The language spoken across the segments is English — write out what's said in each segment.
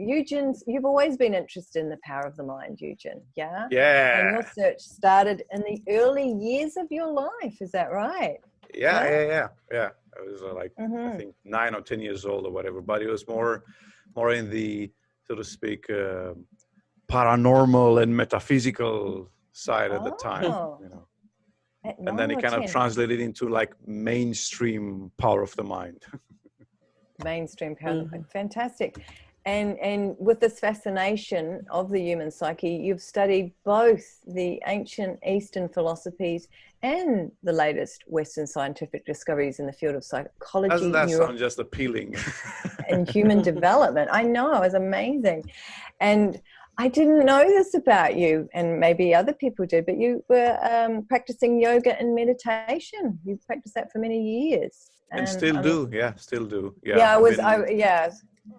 you've always been interested in the power of the mind, Eugen. Yeah. Yeah. And your search started in the early years of your life. Is that right? Yeah. I was I think 9 or 10 years old or whatever, but it was more in the, so to speak, paranormal and metaphysical side at the time, you know. And then it kind of translated into like mainstream power of the mind. Mainstream power of the mind. Fantastic. And with this fascination of the human psyche, you've studied both the ancient Eastern philosophies and the latest Western scientific discoveries in the field of psychology. Doesn't that sound just appealing? And human development. I know, it was amazing. And I didn't know this about you, and maybe other people did, but you were practicing yoga and meditation. You practiced that for many years. And still do. Yeah.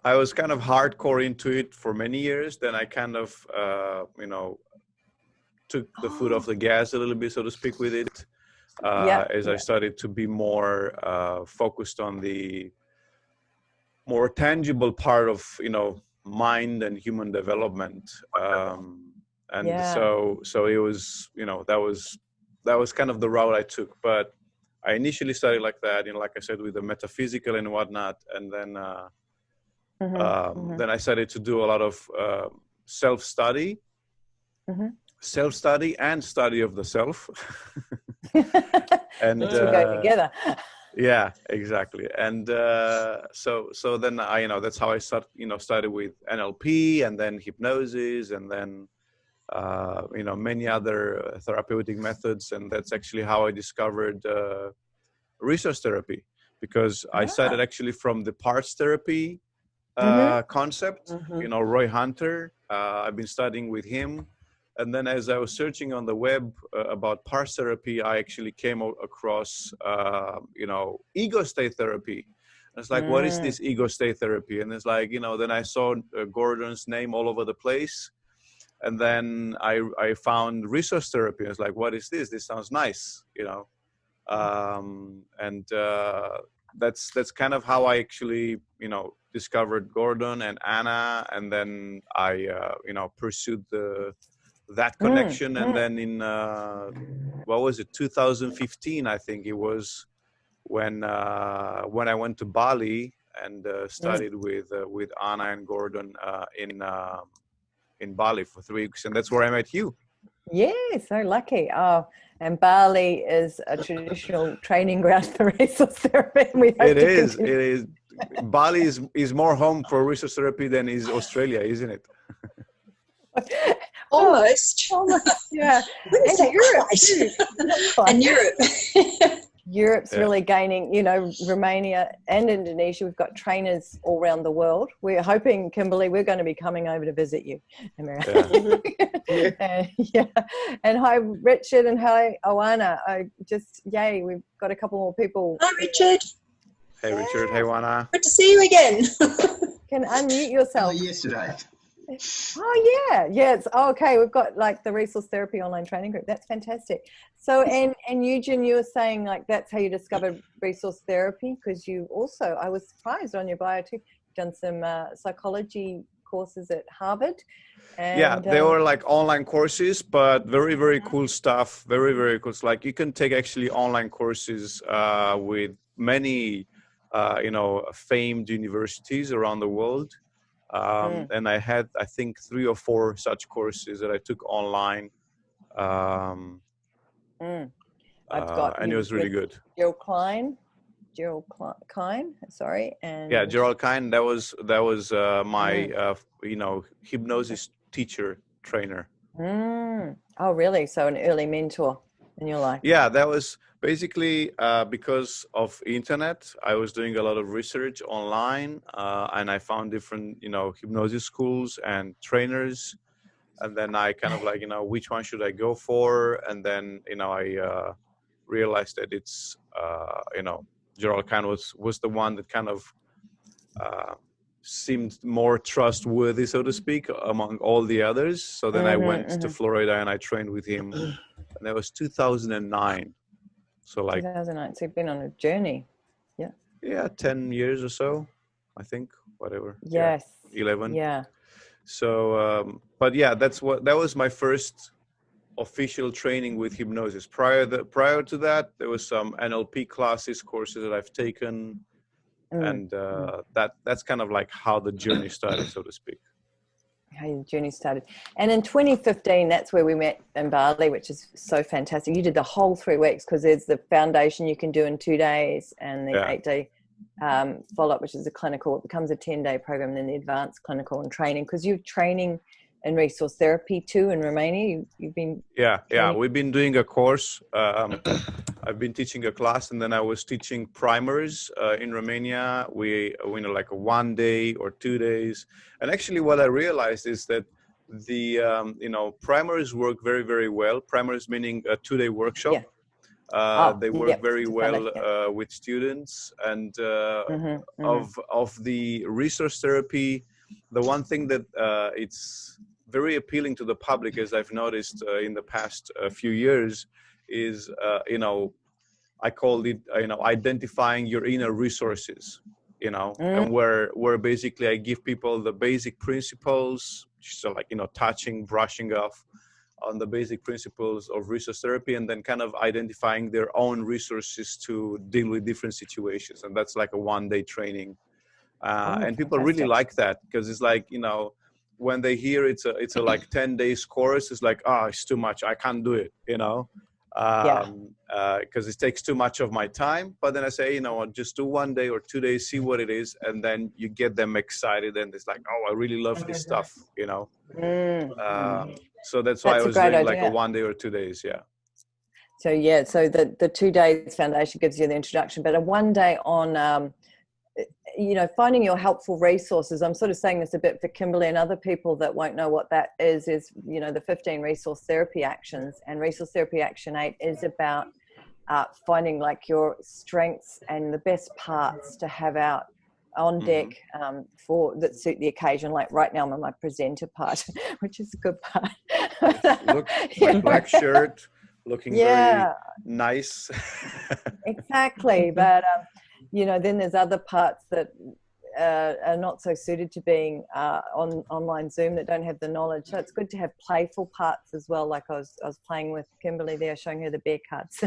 I was kind of hardcore into it for many years. Then I kind of, took the foot off the gas a little bit, so to speak, with it. I started to be more focused on the more tangible part of, mind and human development. So it was, that was kind of the route I took. But I initially started like that, like I said, with the metaphysical and whatnot. And then, then I started to do a lot of self-study and study of the self. And go together. Yeah, exactly. And so then that's how I started with NLP and then hypnosis and then many other therapeutic methods. And that's actually how I discovered resource therapy, because I started actually from the parts therapy concept. Roy Hunter, I've been studying with him. And then as I was searching on the web about parts therapy, I actually came across, ego state therapy. And it's like, what is this ego state therapy? And it's like, then I saw Gordon's name all over the place. And then I found resource therapy. I was like, what is this? This sounds nice, that's kind of how I actually, discovered Gordon and Anna. And then I, pursued that connection. And then in, 2015, I think it was when I went to Bali and studied with Anna and Gordon in Bali for 3 weeks. And that's where I met you. Yeah, so lucky. Oh, and Bali is a traditional training ground for resource therapy. It is. Bali is more home for resource therapy than is Australia, isn't it? Almost. Yeah. And Europe. And Europe. Europe's really gaining, Romania and Indonesia. We've got trainers all around the world. We're hoping, Kimberley, we're going to be coming over to visit you. And hi, Richard, and hi, Oana. We've got a couple more people. Hi, Richard. Hey, Richard. Hey, Oana. Good to see you again. Can unmute yourself. Yesterday. Oh yeah, it's okay. We've got like the resource therapy online training group. That's fantastic. So and Eugen, you were saying like that's how you discovered resource therapy, because you also, I was surprised on your bio too, done some psychology courses at Harvard. And, they were like online courses, but very, very cool stuff. Very, very cool. Like you can take actually online courses with many famed universities around the world. And I had, I think, 3 or 4 such courses that I took online. I've got, and it was really good. Gerald Kine, sorry. And yeah, Gerald Kine, that was my, hypnosis teacher trainer. Oh, really? So an early mentor in your life? Yeah, that was basically because of internet. I was doing a lot of research online, and I found different, hypnosis schools and trainers. And then I kind of like, which one should I go for? And then, I realized that it's, Gerald Kine was the one that kind of seemed more trustworthy, so to speak, among all the others. So then I went to Florida and I trained with him. And that was 2009. So like 2009. So you've been on a journey. Yeah. Yeah, 10 years or so, I think, whatever. Yes. Yeah, 11. Yeah. So, but yeah, that was my first official training with hypnosis. Prior to that, there was some NLP courses that I've taken, and that's kind of like how the journey started, so to speak. How your journey started. And in 2015, that's where we met in Bali, which is so fantastic. You did the whole 3 weeks, because there's the foundation you can do in 2 days, and the 8-day follow-up, which is a clinical. It becomes a 10-day program, and then the advanced clinical and training, because you're training in resource therapy too in Romania. You've been we've been doing a course. I've been teaching a class, and then I was teaching primers in Romania. We like a 1 day or 2 days. And actually what I realized is that the primers work very, very well. Primers meaning a 2-day workshop. They work very well with students. And of the resource therapy, the one thing that it's very appealing to the public, as I've noticed in the past few years, is I call it identifying your inner resources, and where basically I give people the basic principles, so like touching, brushing off on the basic principles of resource therapy, and then kind of identifying their own resources to deal with different situations. And that's like a 1-day training. And people really like that, because it's like, when they hear it's a like 10 days course, it's like, it's too much, I can't do it, because it takes too much of my time. But then I say, just do 1 day or 2 days, see what it is, and then you get them excited, and it's like, I really love this stuff, so that's why I was doing like a 1 day or 2 days. So the 2 days foundation gives you the introduction, but a 1 day on finding your helpful resources. I'm sort of saying this a bit for Kimberley and other people that won't know what that is the 15 resource therapy actions, and resource therapy action 8 is about finding like your strengths and the best parts to have out on deck for that suit the occasion. Like right now I'm on my presenter part, which is a good part. Look, my black shirt looking very nice. Exactly. But then there's other parts that are not so suited to being on online Zoom, that don't have the knowledge. So it's good to have playful parts as well. Like I was playing with Kimberley there, showing her the bear cards.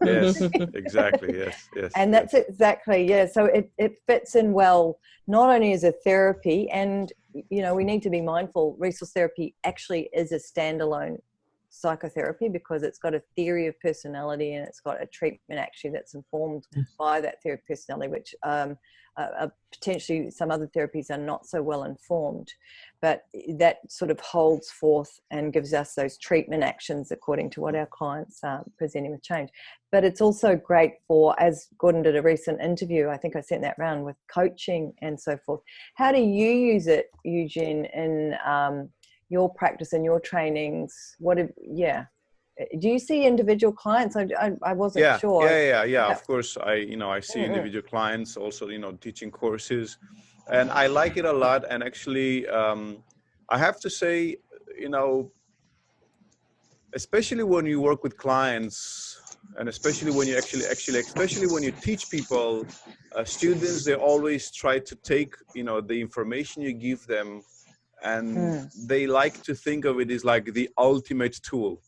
Yes, exactly. Yes. And that's exactly, So it fits in well, not only as a therapy, and, we need to be mindful. Resource therapy actually is a standalone psychotherapy, because it's got a theory of personality, and it's got a treatment actually that's informed by that theory of personality, which potentially some other therapies are not so well informed, but that sort of holds forth and gives us those treatment actions according to what our clients are presenting with change. But it's also great for, as Gordon did a recent interview, I think I sent that round, with coaching and so forth. How do you use it, Eugen, in your practice and your trainings? Do you see individual clients? I wasn't sure. Yeah. Of course, I see individual clients, also, teaching courses, and I like it a lot. And actually, I have to say, especially when you work with clients, and especially when you especially when you teach people, students, they always try to take, the information you give them, and they like to think of it as like the ultimate tool.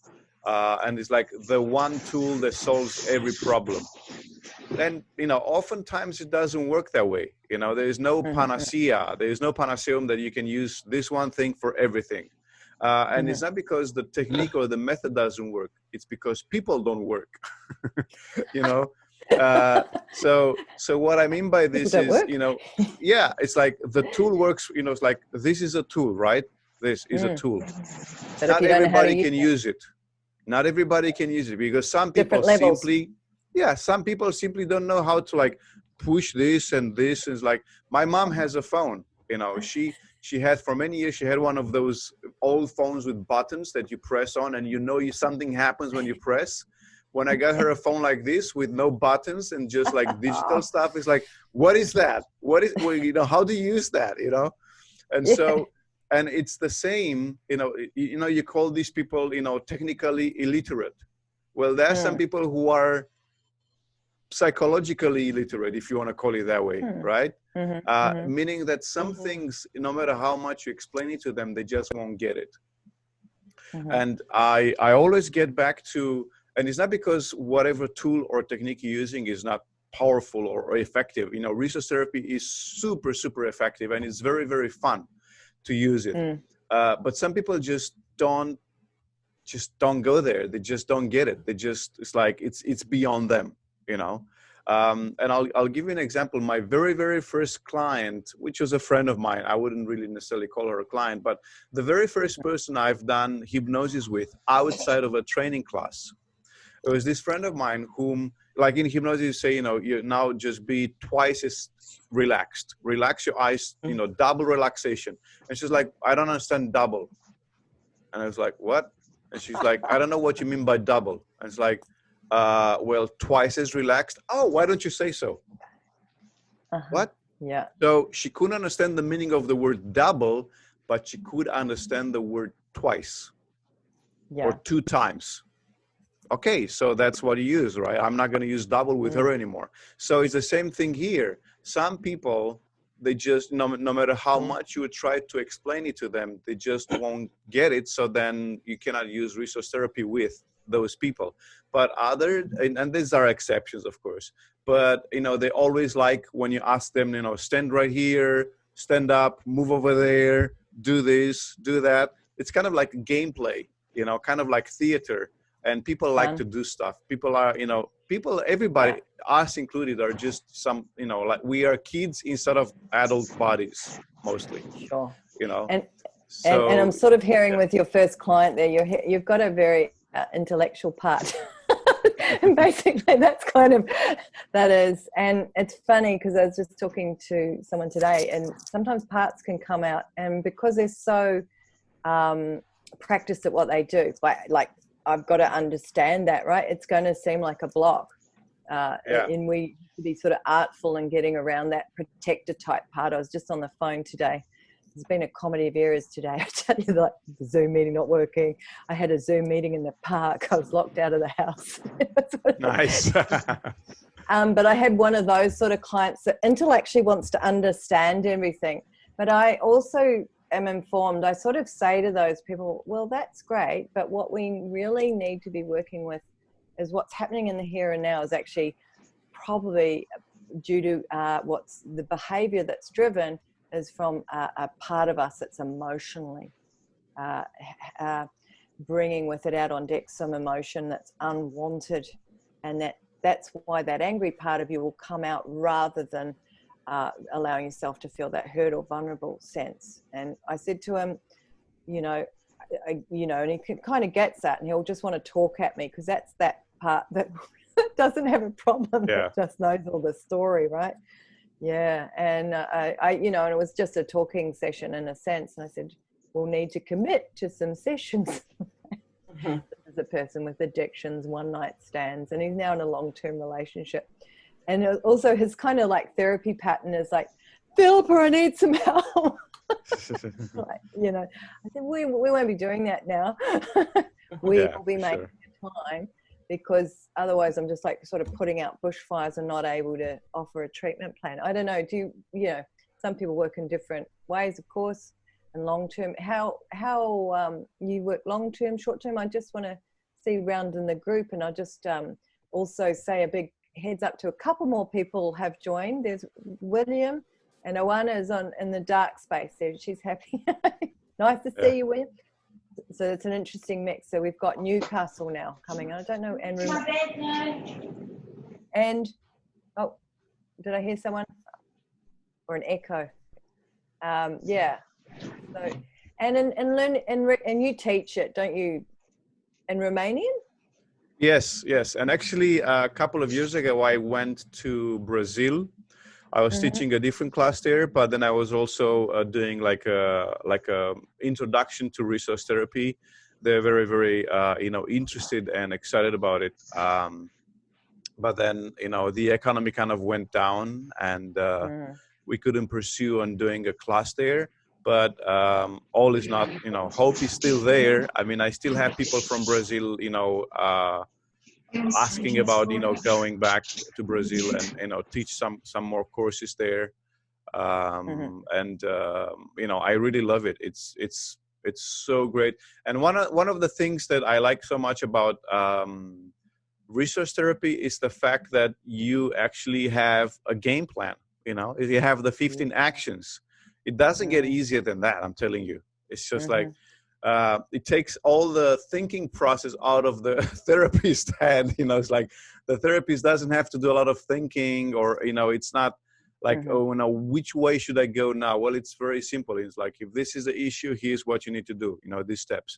And it's like the one tool that solves every problem. And, oftentimes it doesn't work that way. There is no panacea. There is no panaceum that you can use this one thing for everything. And it's not because the technique or the method doesn't work. It's because people don't work, So what I mean by this is, it's like the tool works, it's like, this is a tool, right? This is a tool. But not everybody can use it. Not everybody can use it, because some people simply don't know how to like push this and this. It's like, my mom has a phone, she had for many years, she had one of those old phones with buttons that you press on, and something happens when you press. When I got her a phone like this with no buttons and just like digital stuff, it's like, what is that? How do you use that? And so, and it's the same, you call these people, technically illiterate. Well, there are some people who are psychologically illiterate, if you want to call it that way, right? Meaning that some things, no matter how much you explain it to them, they just won't get it. And I always get back to, and it's not because whatever tool or technique you're using is not powerful or effective. You know, resource therapy is super, super effective, and it's very, very fun to use it. But some people just don't go there. They just don't get it. It's like, it's beyond them, you know? And I'll give you an example. My very, very first client, which was a friend of mine, I wouldn't really necessarily call her a client, but the very first person I've done hypnosis with outside of a training class, it was this friend of mine whom, like in hypnosis, you say, you know, you now just be twice as relaxed. Relax your eyes, you know, double relaxation. And she's like, I don't understand double. And I was like, what? And she's like, I don't know what you mean by double. And it's like, well, twice as relaxed. Oh, why don't you say so? What? Yeah. So she couldn't understand the meaning of the word double, but she could understand the word twice or 2 times. Okay, so that's what you use, right? I'm not going to use double with her anymore. So it's the same thing here. Some people, they just, no matter how much you would try to explain it to them, they just won't get it. So then you cannot use resource therapy with those people. But and these are exceptions, of course, but, you know, they always like when you ask them, you know, stand right here, stand up, move over there, do this, do that. It's kind of like gameplay, you know, kind of like theater. And people like to do stuff. People are, you know, everybody, us included, are just some, you know, like we are kids instead of adult bodies, mostly. Sure. You know. And I'm sort of hearing with your first client there, you've got a very intellectual part. And basically that's kind of, that is, and it's funny because I was just talking to someone today, and sometimes parts can come out, and because they're so practiced at what they do, like I've got to understand that, right? It's going to seem like a block. And we be sort of artful in getting around that protector type part. I was just on the phone today. There's been a comedy of errors today. I tell you, like the Zoom meeting not working. I had a Zoom meeting in the park. I was locked out of the house. Nice. But I had one of those sort of clients that intellectually wants to understand everything. But I also am informed, I sort of say to those people, well, that's great, but what we really need to be working with is what's happening in the here and now is actually probably due to what's the behavior that's driven is from a part of us that's emotionally bringing with it out on deck some emotion that's unwanted, and that's why that angry part of you will come out rather than allowing yourself to feel that hurt or vulnerable sense. And I said to him, and he kind of gets that, and he'll just want to talk at me because that's that part that doesn't have a problem. That just knows all the story, right? Yeah. And and it was just a talking session in a sense. And I said, we'll need to commit to some sessions. This is a person with addictions, one night stands, and he's now in a long-term relationship. And also his kind of like therapy pattern is like, Philippa, I need some help. I said, we won't be doing that now. We will be making time, because otherwise I'm just like sort of putting out bushfires and not able to offer a treatment plan. I don't know. Some people work in different ways, of course, and long-term. How you work long-term, short-term? I just want to see round in the group, and I'll just also say a big heads up to a couple more people have joined. There's William, and Oana is in the dark space there. She's happy. Nice to see you, William. So it's an interesting mix. So we've got Newcastle now coming. I don't know. And oh, did I hear someone? Or an echo? So, and you teach it, don't you, in Romanian? Yes. And actually, a couple of years ago, I went to Brazil. I was teaching a different class there, but then I was also doing like a introduction to resource therapy. They're very, very interested and excited about it. But then the economy kind of went down, and we couldn't pursue on doing a class there. But all is not, hope is still there. I mean, I still have people from Brazil, asking about, going back to Brazil and, teach some more courses there. And I really love it. It's so great. And one of the things that I like so much about resource therapy is the fact that you actually have a game plan. You have the 15 actions. It doesn't get easier than that, I'm telling you. It's just like it takes all the thinking process out of the therapist's head. It's like the therapist doesn't have to do a lot of thinking, or it's not like, which way should I go now? Well, it's very simple. It's like, if this is the issue, here's what you need to do. These steps.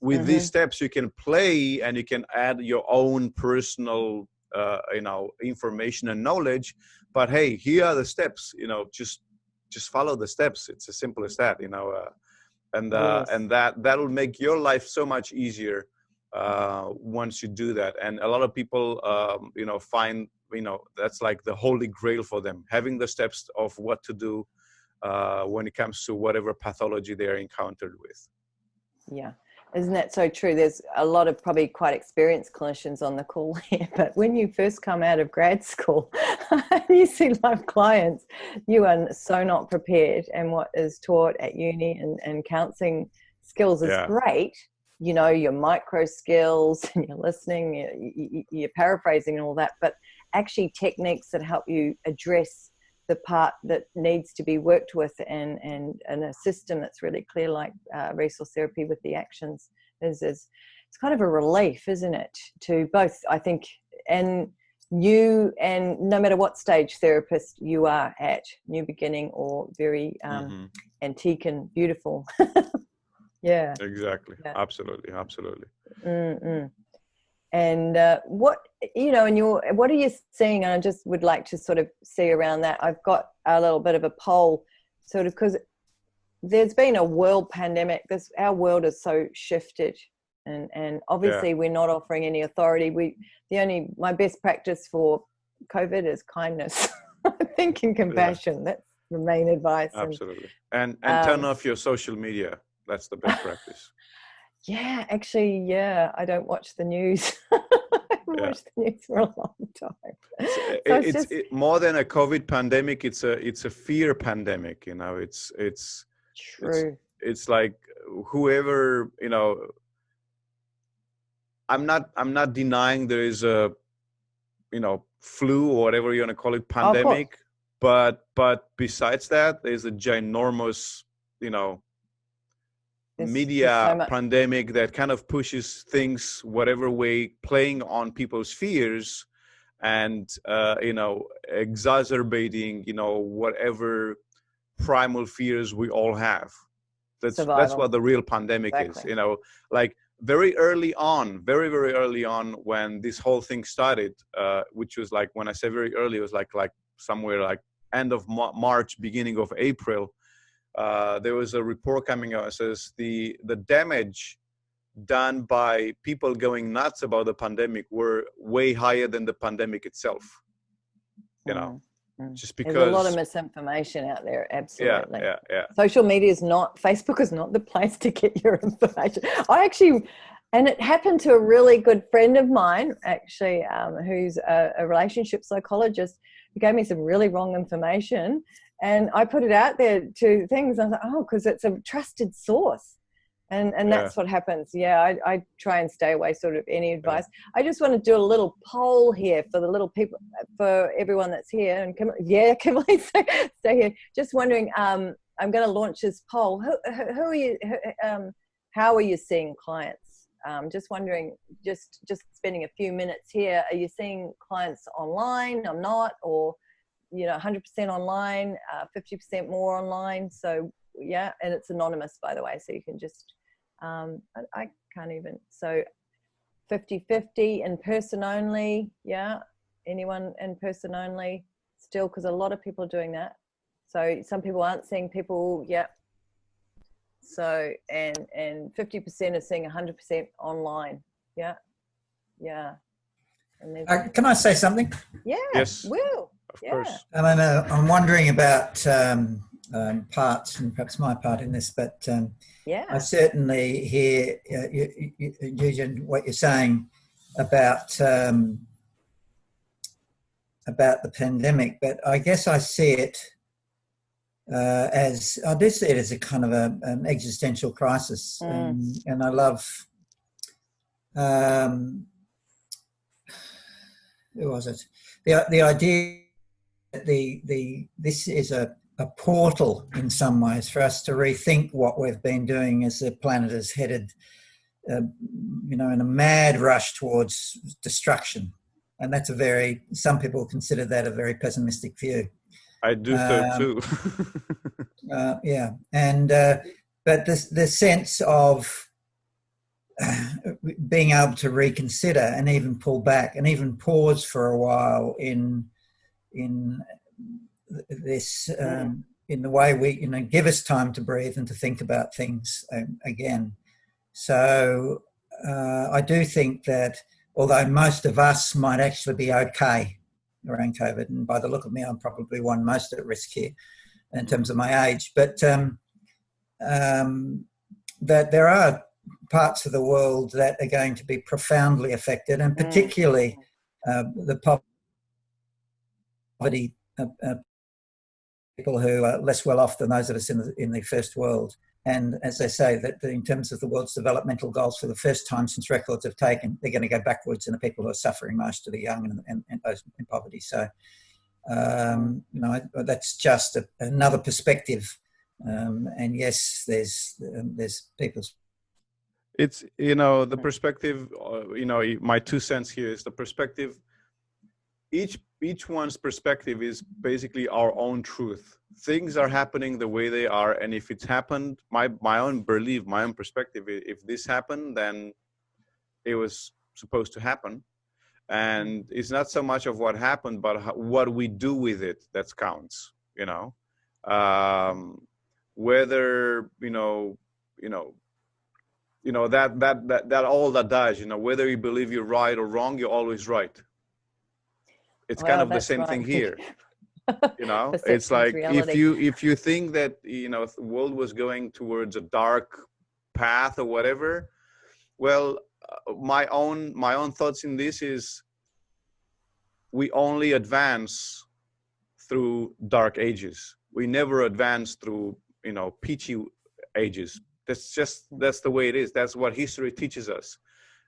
With these steps, you can play and you can add your own personal, information and knowledge. But hey, here are the steps. Just follow the steps. It's as simple as that. And that'll make your life so much easier once you do that. And a lot of people, find, that's like the holy grail for them, having the steps of what to do when it comes to whatever pathology they're encountered with. Yeah. Isn't that so true? There's a lot of probably quite experienced clinicians on the call here, but when you first come out of grad school and you see live clients, you are so not prepared. And what is taught at uni and counselling skills is great. Your micro skills and your listening, you're paraphrasing and all that, but actually techniques that help you address the part that needs to be worked with and a system that's really clear, like resource therapy with the actions is it's kind of a relief, isn't it, to both, I think, and you, and no matter what stage therapist you are at, new beginning or very antique and beautiful. Yeah, exactly. Yeah. Absolutely. And what are you seeing? And I just would like to sort of see around that. I've got a little bit of a poll, sort of, because there's been a world pandemic. Our world is so shifted, and obviously we're not offering any authority. My best practice for COVID is kindness, I think, and compassion. Yeah. That's the main advice. Absolutely, and turn off your social media. That's the best practice. Yeah, actually, I don't watch the news. I haven't watched the news for a long time. So it's more than a COVID pandemic. It's a fear pandemic. It's true. It's like whoever, I'm not denying there is a, flu or whatever you want to call it, pandemic. But besides that, there's a ginormous, media pandemic that kind of pushes things whatever way, playing on people's fears and exacerbating whatever primal fears we all have. That's what the real pandemic is. Like very early on, very early on, when this whole thing started, which was like, when I say very early, it was like somewhere like end of March, beginning of April. There was a report coming out that says the damage done by people going nuts about the pandemic were way higher than the pandemic itself. Just because there's a lot of misinformation out there. Absolutely. Yeah. Social media is not, Facebook is not the place to get your information. And it happened to a really good friend of mine, actually, who's a relationship psychologist, who gave me some really wrong information. And I put it out there to things. I thought, because it's a trusted source. And that's what happens. Yeah, I try and stay away sort of any advice. I just want to do a little poll here for the little people, for everyone that's here. And Kimberley, stay here. Just wondering, I'm going to launch this poll. Who are you, how are you seeing clients? Just wondering, just spending a few minutes here. Are you seeing clients online? I'm not, or 100% online, 50% more online. So and it's anonymous, by the way, so you can just I can't even, so 50-50 in person only. Anyone in person only still, because a lot of people are doing that. So some people aren't seeing people. So and 50% are seeing 100% online. And can I say something? Yes. Will. Of course. And I know I'm wondering about parts, and perhaps my part in this, but I certainly hear, Eugen, what you're saying about the pandemic, but I guess I see it as a kind of an existential crisis, and I love. Who was it? The idea that this is a portal in some ways for us to rethink what we've been doing as the planet has headed, in a mad rush towards destruction, and that's some people consider that a very pessimistic view. I do so too. Yeah, and but the sense of being able to reconsider and even pull back and even pause for a while in this in the way we give us time to breathe and to think about things again. So I do think that although most of us might actually be okay around COVID, and by the look of me, I'm probably one most at risk here in terms of my age, but that there are parts of the world that are going to be profoundly affected, and particularly the poverty people who are less well off than those of us in the first world. And as they say, that in terms of the world's developmental goals, for the first time since records have taken, they're going to go backwards, and the people who are suffering most are the young and those in poverty. So, that's just another perspective. And yes, there's people's. It's, the perspective, my 2 cents here is the perspective. Each one's perspective is basically our own truth. Things are happening the way they are, and if it's happened, my own belief, my own perspective, if this happened, then it was supposed to happen. And it's not so much of what happened, but what we do with it that counts. Whether that all that does, whether you believe you're right or wrong, you're always right. It's kind of the same thing here. It's like if you think that the world was going towards a dark path or whatever, well, my own thoughts in this is we only advance through dark ages. We never advance through peachy ages. That's the way it is. That's what history teaches us.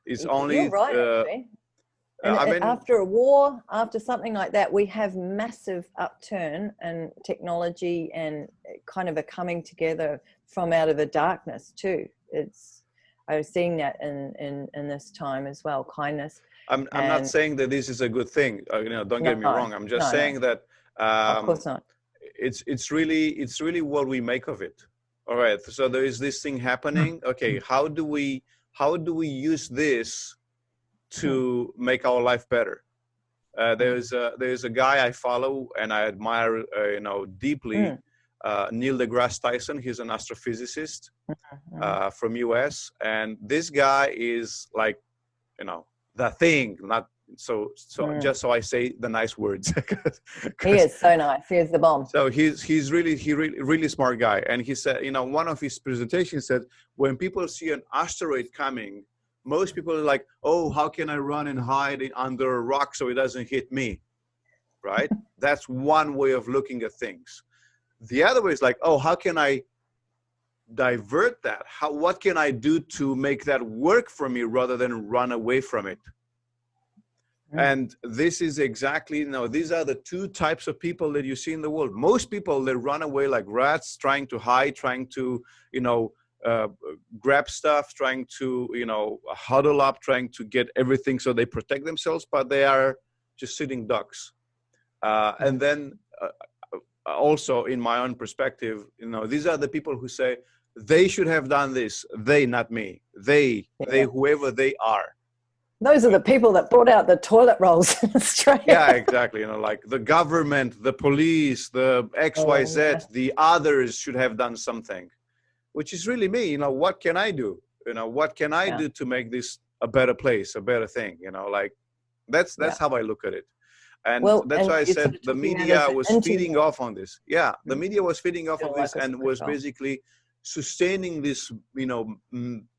It's only you're right, actually. And after a war, after something like that, we have massive upturn and technology and kind of a coming together from out of the darkness too. I was seeing that in this time as well, kindness. I'm not saying that this is a good thing. Don't get me wrong. I'm just saying that of course not. It's really what we make of it. All right. So there is this thing happening. Okay, how do we use this to make our life better? There's a guy I follow and I admire, deeply, Neil deGrasse Tyson. He's an astrophysicist from US, and this guy is like, the thing. Not so just so I say the nice words. He is so nice. He is the bomb. So he's really smart guy, and he said, one of his presentations said, when people see an asteroid coming, most people are like, oh, how can I run and hide under a rock so it doesn't hit me, right? That's one way of looking at things. The other way is like, oh, how can I divert that? What can I do to make that work for me rather than run away from it? And this is exactly, these are the two types of people that you see in the world. Most people, they run away like rats, trying to hide, trying to, grab stuff, trying to, huddle up, trying to get everything so they protect themselves, but they are just sitting ducks. And then also in my own perspective, these are the people who say they should have done this. They, not me. They, whoever they are. Those are the people that brought out the toilet rolls in Australia. Yeah, exactly. Like the government, the police, the XYZ, the others should have done something, which is really me. What can I do? What can I do to make this a better place, a better thing? That's how I look at it. And that's why I said the media was feeding off on this. Yeah, the media was feeding off on this and was basically sustaining this,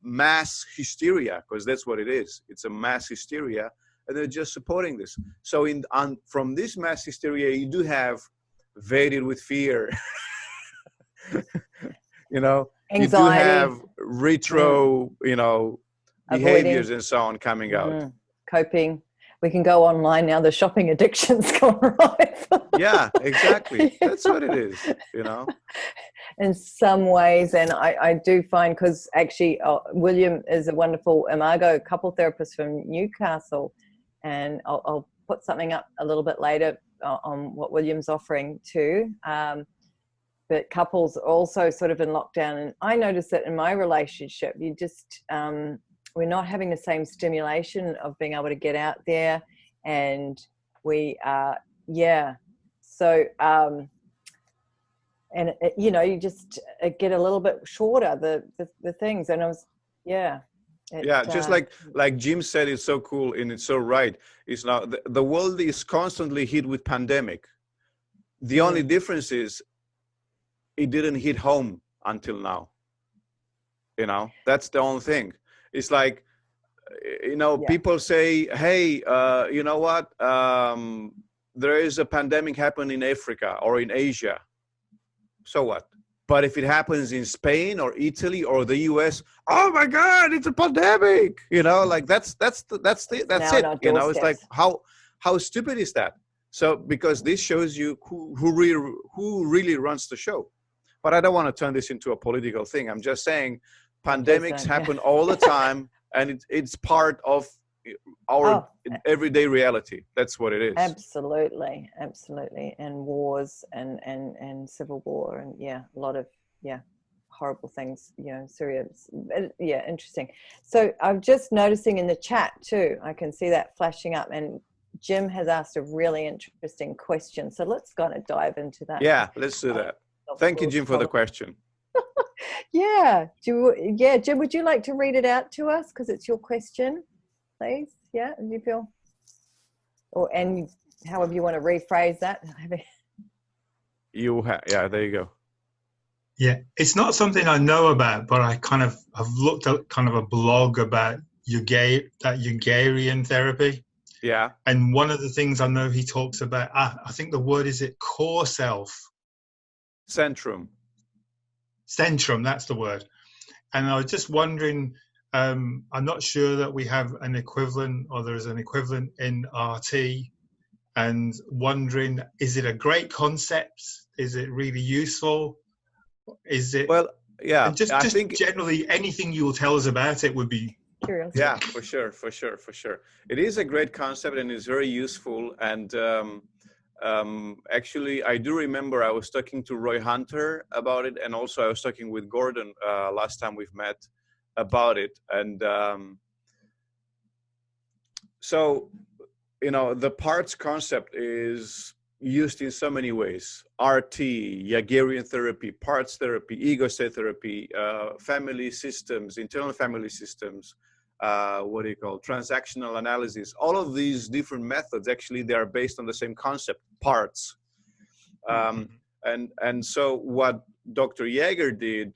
mass hysteria, because that's what it is. It's a mass hysteria, and they're just supporting this. So from this mass hysteria, you do have varied with fear. Anxiety. You do have retro, behaviors and so on coming out. Coping. We can go online now. The shopping addiction's gone right. Yeah, exactly. That's what it is, In some ways, and I do find, because actually William is a wonderful imago couple therapist from Newcastle, and I'll put something up a little bit later on what William's offering too. But couples are also sort of in lockdown, and I noticed that in my relationship, you just we're not having the same stimulation of being able to get out there, and we so and you just get a little bit shorter the things, and I was just like Jim said, it's so cool and it's so right. It's now the world is constantly hit with pandemic. The only difference is it didn't hit home until now. That's the only thing. It's like, people say, hey, you know what? There is a pandemic happening in Africa or in Asia. So what? But if it happens in Spain or Italy or the US, oh my God, it's a pandemic. That's it. It's like, how stupid is that? So, because this shows you who really runs the show. But I don't want to turn this into a political thing. I'm just saying pandemics happen all the time, and it's part of our everyday reality. That's what it is. Absolutely. And wars and civil war, and a lot of horrible things. Serious. Interesting. So I'm just noticing in the chat too. I can see that flashing up, and Jim has asked a really interesting question. So let's kind of dive into that. Yeah, let's do that. Thank you, Jim, for the question. Jim, would you like to read it out to us, because it's your question, please? Yeah, do you feel, and however you want to rephrase that. There you go. Yeah, it's not something I know about, but I kind of have looked at kind of a blog about Eugenian therapy. Yeah. And one of the things I know he talks about, I think the word is core self. Centrum, that's the word. And I was just wondering, I'm not sure that we have an equivalent, or there's an equivalent in RT, and wondering, is it a great concept? Is it really useful? Is it? Well, yeah. And just think generally, anything you will tell us about it would be curious. Yeah, for sure. It is a great concept, and it's very useful. And actually, I do remember I was talking to Roy Hunter about it, and also I was talking with Gordon last time we've met about it. And so, the parts concept is used in so many ways: RT, Jaegerian therapy, parts therapy, ego state therapy, family systems, internal family systems, transactional analysis. All of these different methods, actually, they are based on the same concept: parts. And so what Dr. Jaeger did,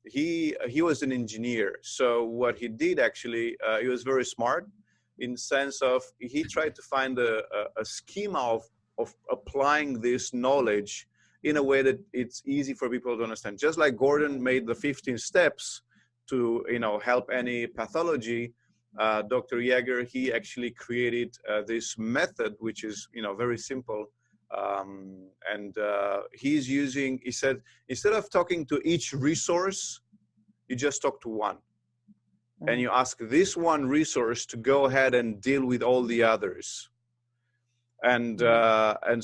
he was an engineer. So what he did, actually, he was very smart in sense of he tried to find a schema of applying this knowledge in a way that it's easy for people to understand. Just like Gordon made the 15 steps to help any pathology, Dr. Jaeger, he actually created this method, which is very simple, and he said, instead of talking to each resource, you just talk to one, and you ask this one resource to go ahead and deal with all the others. And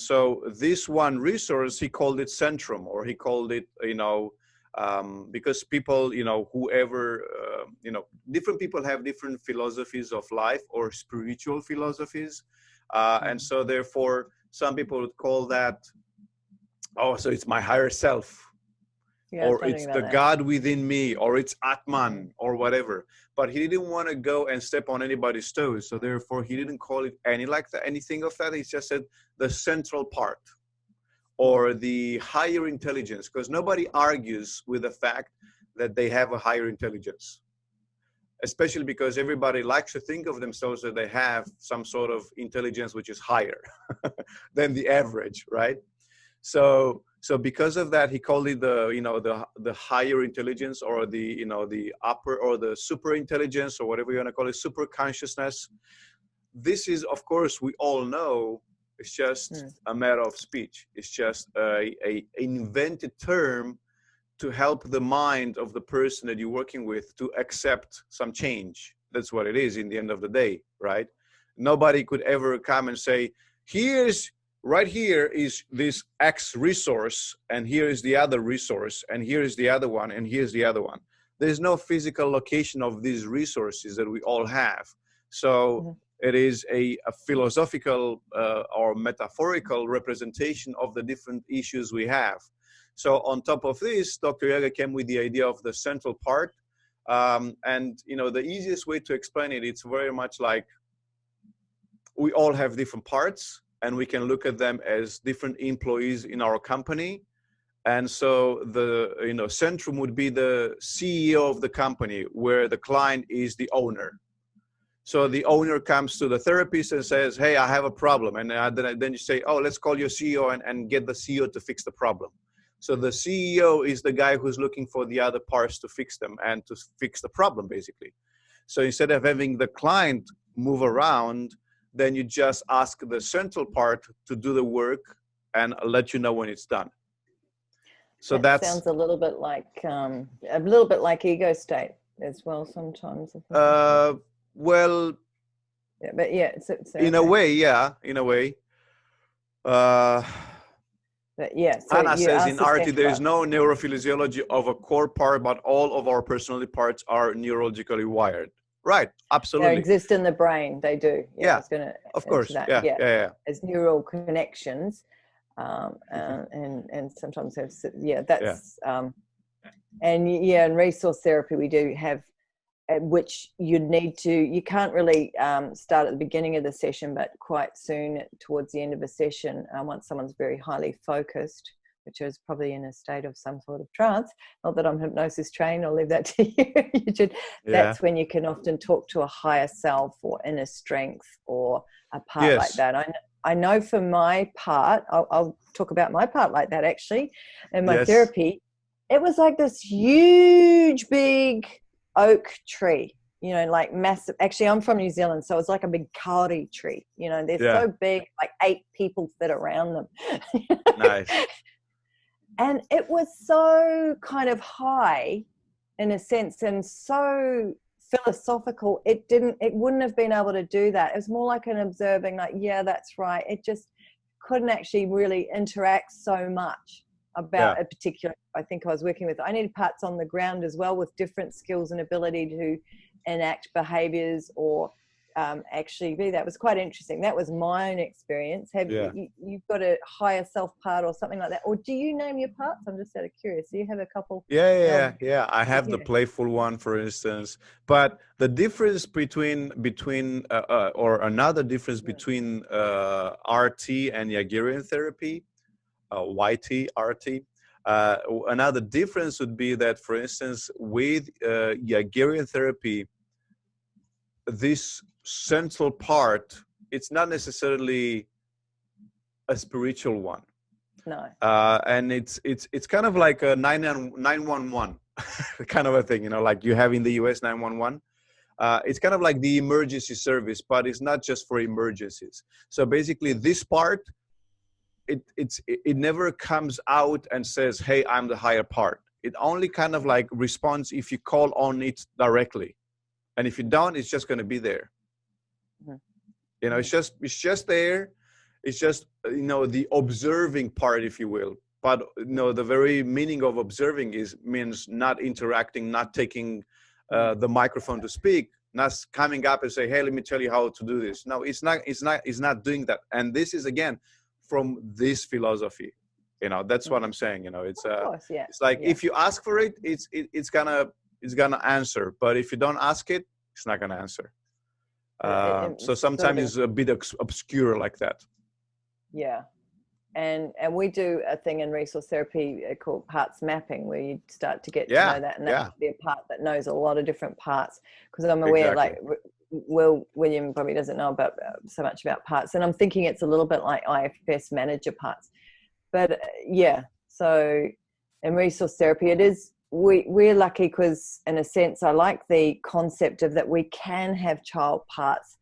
so this one resource, he called it Centrum, or he called it because people, whoever, different people have different philosophies of life or spiritual philosophies. And so therefore, some people would call that, so it's my higher self, or it's the God within me, or it's Atman, or whatever. But he didn't want to go and step on anybody's toes. So therefore, he didn't call it anything of that. He just said the central part. or the higher intelligence, because nobody argues with the fact that they have a higher intelligence, especially because everybody likes to think of themselves that they have some sort of intelligence which is higher than the average, right? So because of that, he called it the higher intelligence, or the upper, or the super intelligence, or whatever you want to call it, super consciousness. This is, of course, we all know, it's just a matter of speech. It's just a invented term to help the mind of the person that you're working with to accept some change. That's what it is in the end of the day, right? Nobody could ever come and say, right here is this X resource, and here is the other resource, and here is the other one, and here's the other one. There's no physical location of these resources that we all have. So it is a philosophical or metaphorical representation of the different issues we have. So on top of this, Dr. Yaga came with the idea of the central part. And the easiest way to explain it, it's very much like we all have different parts, and we can look at them as different employees in our company. And so the centrum would be the CEO of the company, where the client is the owner. So the owner comes to the therapist and says, hey, I have a problem. And then you say, oh, let's call your CEO and get the CEO to fix the problem. So the CEO is the guy who's looking for the other parts to fix them and to fix the problem, basically. So instead of having the client move around, then you just ask the central part to do the work and let you know when it's done. So that sounds a little bit like ego state as well sometimes. Well, yeah, but yeah, in a way, yeah, in a way. But yeah, so Anna says in RT there is no neurophysiology of a core part, but all of our personality parts are neurologically wired. Right, absolutely. They exist in the brain. They do. Yeah, I was gonna of course. that. Yeah. As neural connections, and sometimes have. Yeah, that's. And in resource therapy we do have, which you can't really start at the beginning of the session, but quite soon towards the end of a session, once someone's very highly focused, which is probably in a state of some sort of trance. Not that I'm hypnosis trained, I'll leave that to you, Eugen. That's when you can often talk to a higher self or inner strength or a part like that. I know for my part, I'll talk about my part like that actually, in my therapy. It was like this huge, big oak tree, like massive. Actually, I'm from New Zealand, so it's like a big kauri tree. They're so big, like 8 people fit around them. Nice. And it was so kind of high in a sense and so philosophical. It wouldn't have been able to do that. It was more like an observing, like, yeah, that's right. It just couldn't actually really interact so much about a particular, I think I was working with. I needed parts on the ground as well with different skills and ability to enact behaviors or actually be. That was quite interesting. That was my own experience. Have you've got a higher self part or something like that, or do you name your parts? I'm just out of curious. Do you have a couple? Yeah. I have the playful one, for instance. But the difference between or another difference between RT and Jaegerian therapy, YT, RT. Another difference would be that, for instance, with Jaegerian therapy, this central part, it's not necessarily a spiritual one. No. And it's kind of like a 911 kind of a thing, like you have in the US 911. It's kind of like the emergency service, but it's not just for emergencies. So basically this part, it never comes out and says, hey, I'm the higher part. It only kind of like responds if you call on it directly. And if you don't, it's just going to be there. It's just there. It's just, the observing part, if you will. But, the very meaning of observing means not interacting, not taking the microphone to speak, not coming up and say, hey, let me tell you how to do this. No, it's not doing that. And this is, again, from this philosophy, that's what I'm saying. It's it's like if you ask for it, it's gonna answer. But if you don't ask it, it's not gonna answer. So sometimes it's a bit obscure like that. Yeah. and we do a thing in resource therapy called parts mapping, where you start to get to know that, and that might be a part that knows a lot of different parts, because I'm aware like William probably doesn't know about so much about parts, and I'm thinking it's a little bit like IFS manager parts, but so in resource therapy it is, we're lucky because in a sense I like the concept of that we can have child parts.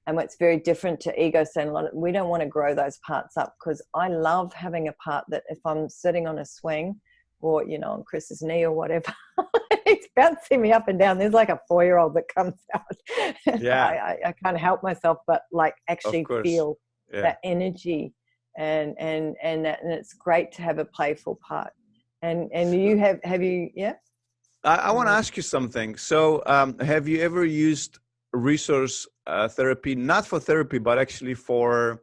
And what's very different to ego saying, we don't want to grow those parts up, because I love having a part that if I'm sitting on a swing or, you know, on Chris's knee or whatever, he's bouncing me up and down. There's like a 4-year-old that comes out. Yeah. I can't help myself but like actually feel that energy and it's great to have a playful part. And you have you, I want to ask you something. So have you ever used resource therapy, not for therapy, but actually for,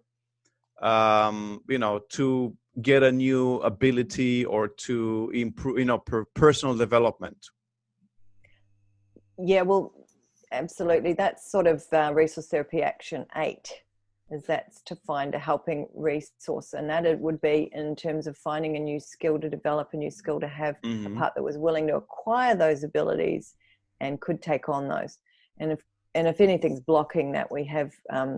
you know, to get a new ability or to improve, you know, personal development? Yeah, well, absolutely. That's sort of resource therapy action 8, is that's to find a helping resource. And that it would be in terms of finding a new skill, to develop a new skill, to have a part that was willing to acquire those abilities and could take on those. And if anything's blocking that, we have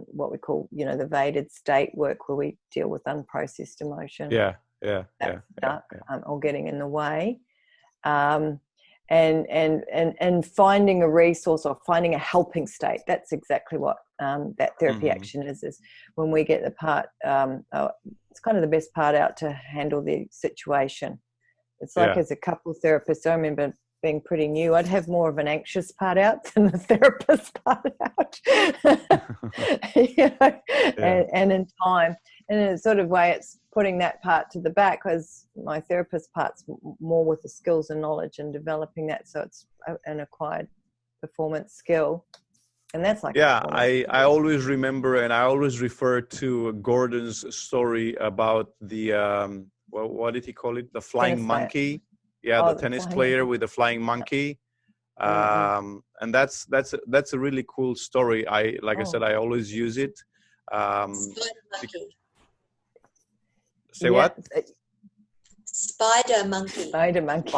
what we call, you know, the vaded state work, where we deal with unprocessed emotion. Or getting in the way. And finding a resource or finding a helping state. That's exactly what that therapy action is when we get the part, it's kind of the best part out to handle the situation. It's like as a couple therapist, I remember being pretty new, I'd have more of an anxious part out than the therapist part out. You know, and in time, and in a sort of way, it's putting that part to the back, because my therapist part's more with the skills and knowledge and developing that, so it's an acquired performance skill. And that's like I always remember, and I always refer to Gordon's story about the what did he call it, the flying monkey. The tennis player with the flying monkey. And that's a really cool story. I said, I always use it. Say what? Spider monkey. Spider monkey.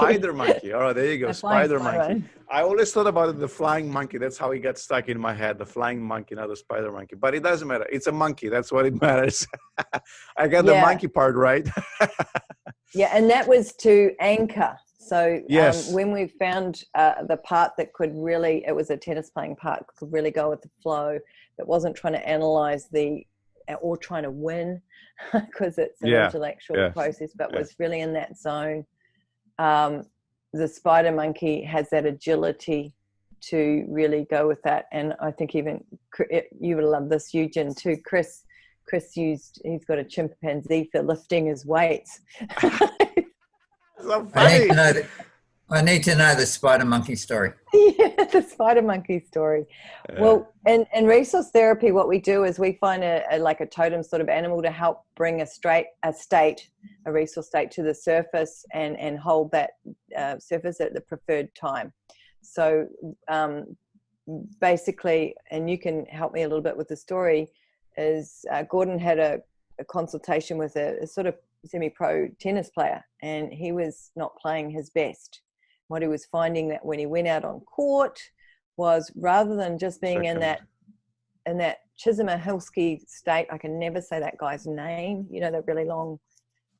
All right, there you go. Spider monkey. I always thought about it, the flying monkey. That's how it got stuck in my head. The flying monkey, not the spider monkey. But it doesn't matter. It's a monkey. That's what it matters. I got the monkey part right. And that was to anchor. So when we found the part that could really, it was a tennis playing part, could really go with the flow, that wasn't trying to analyze or trying to win, because it's an intellectual process, but was really in that zone. The spider monkey has that agility to really go with that. And I think even you would love this, Eugen, too. Chris he's got a chimpanzee for lifting his weights. So funny. I need to know the spider monkey story. The spider monkey story. Well, in resource therapy, what we do is we find a totem sort of animal to help bring a resource state to the surface and hold that surface at the preferred time. So basically, and you can help me a little bit with the story, is Gordon had a consultation with a sort of semi-pro tennis player, and he was not playing his best. What he was finding that when he went out on court was, rather than just being in that Chisholm-Hilsky state, I can never say that guy's name, you know, that really long,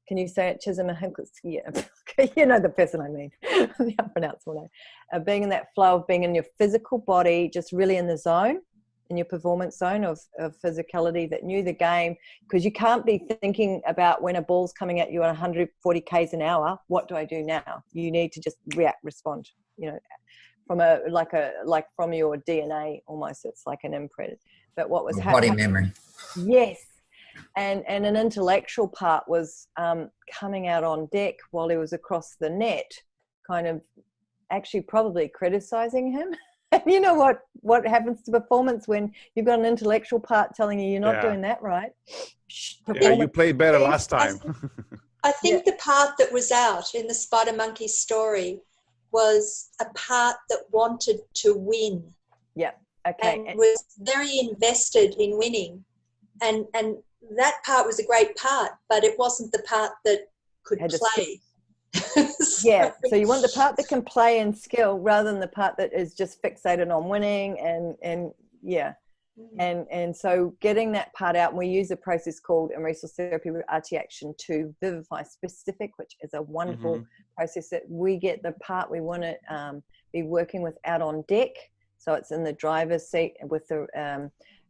can you say it, Chisholm-Hilsky? You know the person I mean, the unpronounceable name. Being in that flow of being in your physical body, just really in the zone, in your performance zone of physicality, that knew the game, because you can't be thinking about when a ball's coming at you at 140 k's an hour, what do I do now? You need to just respond, you know, from from your DNA almost. It's like an imprint. But what was happening? Body memory. Yes. And an intellectual part was coming out on deck while he was across the net, kind of actually probably criticizing him. You know what happens to performance when you've got an intellectual part telling you you're not doing that right. You played better last time. I think the part that was out in the spider monkey story was a part that wanted to win. Yeah. Okay. And was very invested in winning. And that part was a great part, but it wasn't the part that could play. Yeah, so you want the part that can play and skill rather than the part that is just fixated on winning and yeah. And so getting that part out, and we use a process called in resource therapy RT Action to vivify specific, which is a wonderful process that we get the part we want to be working with out on deck. So it's in the driver's seat with the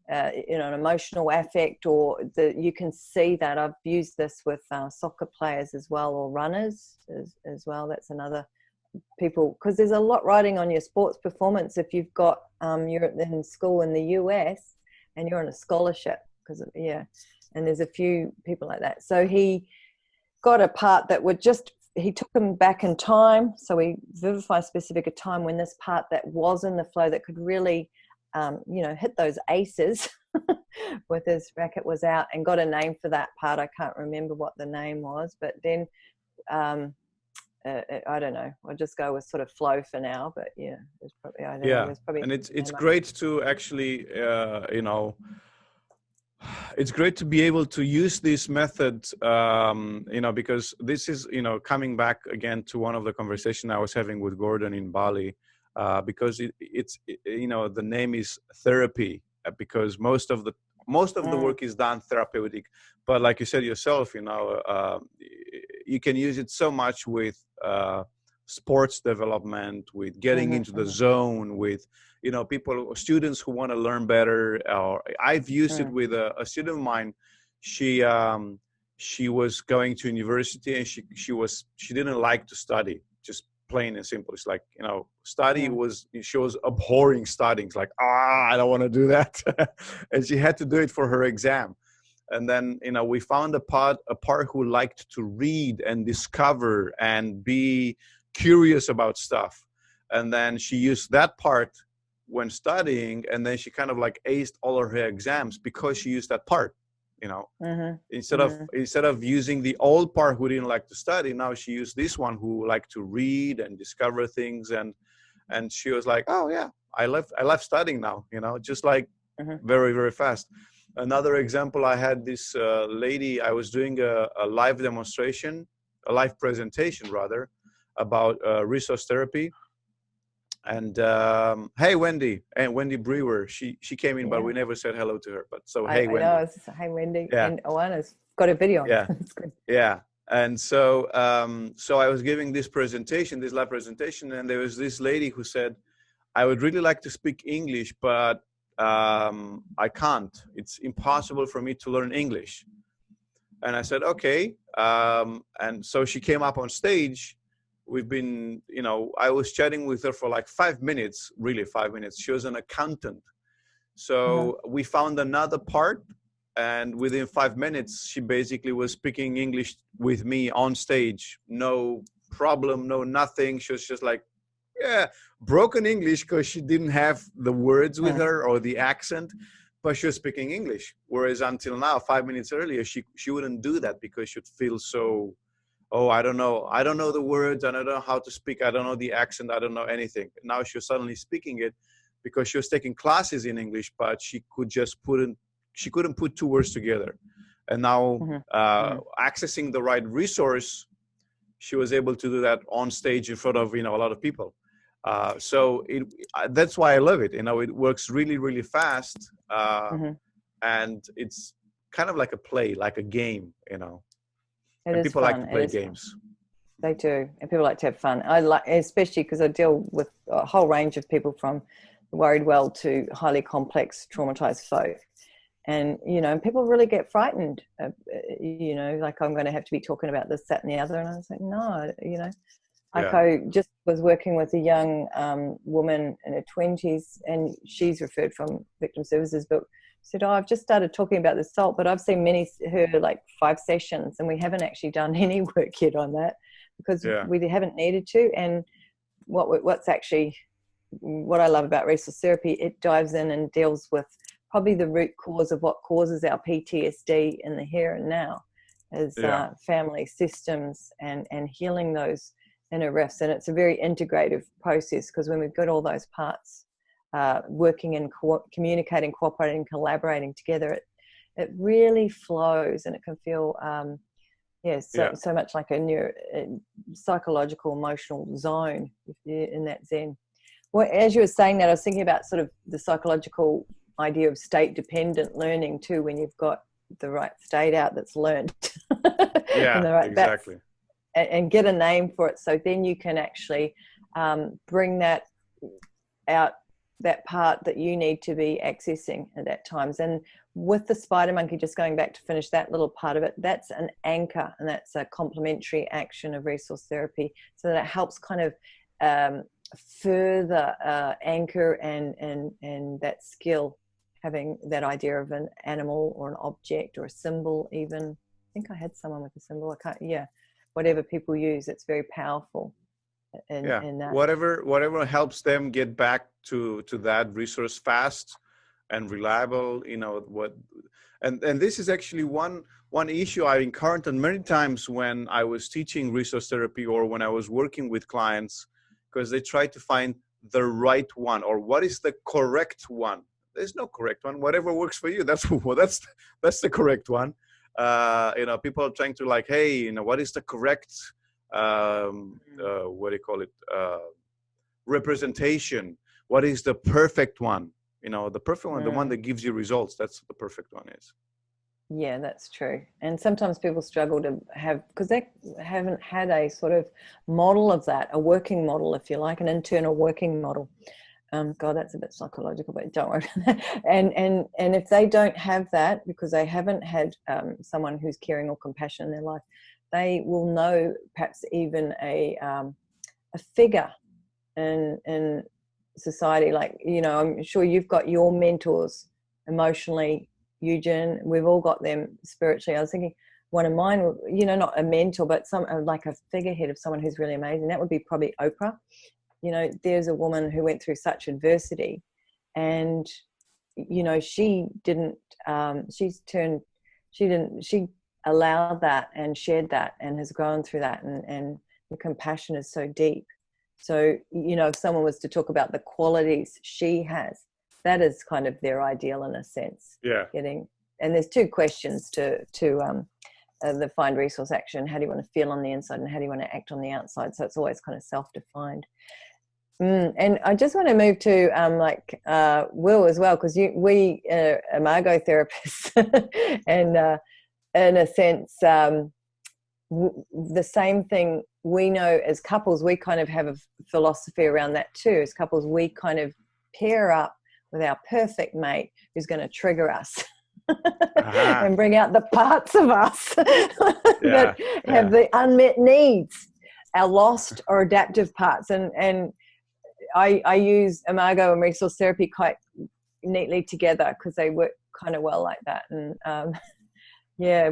an emotional affect, or you can see that. I've used this with soccer players as well, or runners as well. That's another people, because there's a lot riding on your sports performance if you've got you're in school in the US and you're on a scholarship, because and there's a few people like that. So he got a part that would he took him back in time, so we vivify specific a time when this part that was in the flow that could really hit those aces with his racket was out, and got a name for that part. I can't remember what the name was, but then I don't know. I'll just go with sort of flow for now. But yeah, there's probably there's probably, and it's great to actually it's great to be able to use this method, because this is coming back again to one of the conversation I was having with Gordon in Bali, because it's the name is therapy, because most of the work is done therapeutic, but like you said yourself, you can use it so much with sports development, with getting into the zone, with students who want to learn better. Or I've used it with a student of mine. She was going to university, and she didn't like to study, just plain and simple. It's like, study she was abhorring studying. It's like, I don't want to do that. And she had to do it for her exam. And then, we found a part who liked to read and discover and be curious about stuff. And then she used that part when studying, and then she kind of like aced all of her exams because she used that part, instead of using the old part who didn't like to study. Now she used this one who liked to read and discover things. And she was like, oh yeah, I love studying now, just like very, very fast. Another example, I had this lady, I was doing a live demonstration, a live presentation rather, about resource therapy. And hey, Wendy Brewer, she came in, but we never said hello to her. But so, hey, Wendy. I know, hey, Wendy. Yeah. And Oana's got a video. Yeah. That's good. Yeah. And so, so I was giving this live presentation, and there was this lady who said, I would really like to speak English, but I can't. It's impossible for me to learn English. And I said, okay. And so she came up on stage. We've been, I was chatting with her for like 5 minutes, really 5 minutes. She was an accountant. So we found another part, and within 5 minutes, she basically was speaking English with me on stage. No problem, no nothing. She was just like, broken English, because she didn't have the words with her or the accent, but she was speaking English. Whereas until now, 5 minutes earlier, she wouldn't do that because she'd feel so, I don't know the words, I don't know how to speak, I don't know the accent, I don't know anything. Now she was suddenly speaking it because she was taking classes in English, but she couldn't put two words together. And now accessing the right resource, she was able to do that on stage in front of a lot of people. So that's why I love it. It works really, really fast, and it's kind of like a play, like a game. And people like to play games. They do, and people like to have fun. I like, especially because I deal with a whole range of people, from worried well to highly complex, traumatized folk. And, people really get frightened, like, I'm going to have to be talking about this, that, and the other. And I was like, no, I just was working with a young woman in her 20s, and she's referred from victim services, but said, I've just started talking about the salt, but I've seen her like 5 sessions, and we haven't actually done any work yet on that because we haven't needed to. And what's actually what I love about resource therapy, it dives in and deals with probably the root cause of what causes our PTSD in the here and now, as family systems and healing those inner rifts. And it's a very integrative process, because when we've got all those parts working and communicating, cooperating, collaborating together, it really flows, and it can feel so much like a psychological, emotional zone in that Zen. Well, as you were saying that, I was thinking about sort of the psychological idea of state-dependent learning too, when you've got the right state out that's learned. Exactly. And get a name for it, so then you can actually bring that out, that part that you need to be accessing at that times. And with the spider monkey, just going back to finish that little part of it, that's an anchor, and that's a complementary action of resource therapy, so that it helps kind of further anchor and that skill, having that idea of an animal or an object or a symbol. Even I think I had someone with a symbol. Whatever people use, it's very powerful. In that. Whatever helps them get back to that resource fast and reliable, and this is actually one issue I encountered many times when I was teaching resource therapy or when I was working with clients, because they try to find the right one, or what is the correct one. There's no correct one. Whatever works for you, that's the correct one. People are trying to hey, what is the correct what do you call it, representation? What is the perfect one? The perfect one, the one that gives you results, that's what the perfect one is. Yeah, that's true. And sometimes people struggle to have, because they haven't had a sort of model of that, a working model, if you like, an internal working model. God, that's a bit psychological, but don't worry about that. And if they don't have that, because they haven't had someone who's caring or compassion in their life, they will know perhaps even a figure in society. I'm sure you've got your mentors emotionally, Eugen. We've all got them spiritually. I was thinking one of mine, not a mentor, but like a figurehead of someone who's really amazing. That would be probably Oprah. There's a woman who went through such adversity, and she allowed that and shared that and has gone through that, and the compassion is so deep. So if someone was to talk about the qualities she has, that is kind of their ideal in a sense. And there's two questions to the find resource action: how do you want to feel on the inside, and how do you want to act on the outside? So it's always kind of self-defined. And I just want to move to Will as well, because we are Imago therapists, and in a sense, the same thing we know as couples. We kind of have a philosophy around that too. As couples, we kind of pair up with our perfect mate who's going to trigger us. And bring out the parts of us that have the unmet needs, our lost or adaptive parts. And I use Imago and resource therapy quite neatly together, because they work kind of well like that. And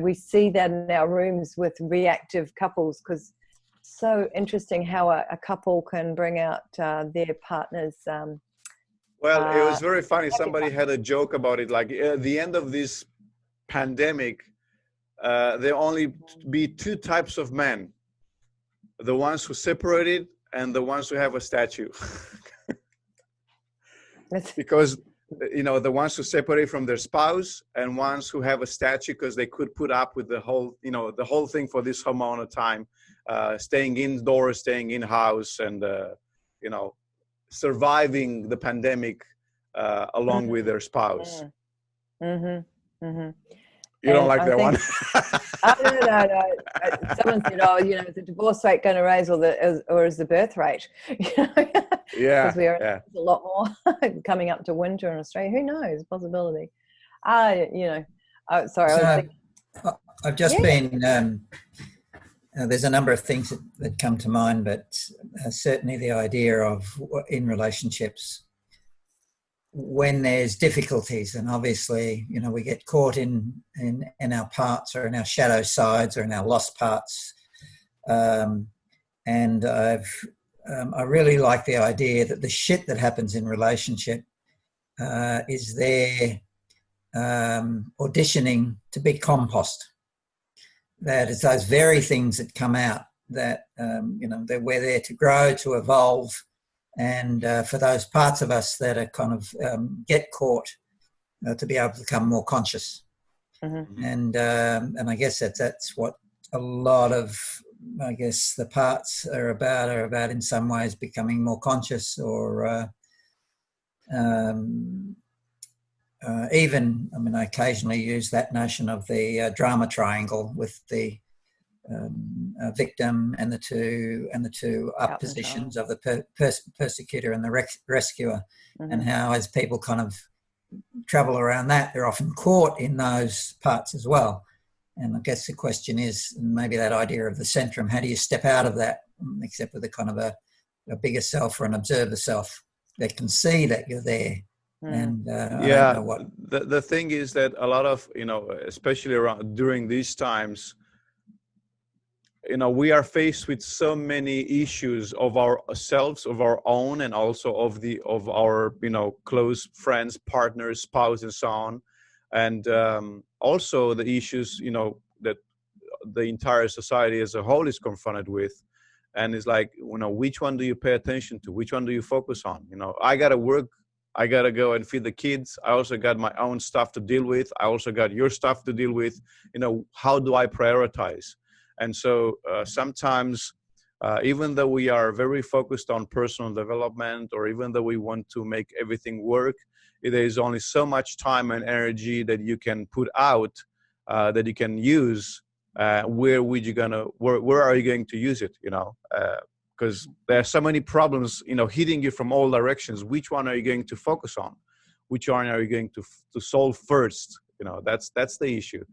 we see that in our rooms with reactive couples, because it's so interesting how a couple can bring out their partner's well, it was very funny. Somebody had a joke about it. At the end of this pandemic, there only be two types of men: the ones who separated and the ones who have a statue. Because the ones who separate from their spouse, and ones who have a statue because they could put up with the whole thing for this amount of time, staying indoors, staying in house, and surviving the pandemic along with their spouse. You don't like that one? No. Someone said, is the divorce rate going to raise, or is the birth rate? Because we are a lot more coming up to winter in Australia. Who knows? Possibility. Sorry. I've just been. There's a number of things that come to mind, but certainly the idea of, in relationships, when there's difficulties, and obviously, we get caught in our parts, or in our shadow sides, or in our lost parts. And I really like the idea that the shit that happens in relationship is there auditioning to be compost. That it's those very things that come out that, that we're there to grow, to evolve. And for those parts of us that are kind of get caught, to be able to become more conscious. And I guess that's what a lot of, I guess, the parts are about in some ways becoming more conscious, or even, I mean, I occasionally use that notion of the drama triangle with the victim and the two up positions of the persecutor and the rescuer, and how, as people kind of travel around that, they're often caught in those parts as well. And I guess the question is, maybe that idea of the centrum, how do you step out of that, except with a kind of a bigger self or an observer self that can see that you're there? And I don't know what the thing is, that a lot of, especially around during these times, we are faced with so many issues of ourselves, of our own, and also of our close friends, partners, spouse, and so on. And also the issues that the entire society as a whole is confronted with. And it's like, which one do you pay attention to? Which one do you focus on? I gotta work, I gotta go and feed the kids. I also got my own stuff to deal with. I also got your stuff to deal with. How do I prioritize? And so sometimes, even though we are very focused on personal development, or even though we want to make everything work, there is only so much time and energy that you can put out, that you can use. Where are you going to use it? Because there are so many problems, hitting you from all directions. Which one are you going to focus on? Which one are you going to solve first? That's the issue.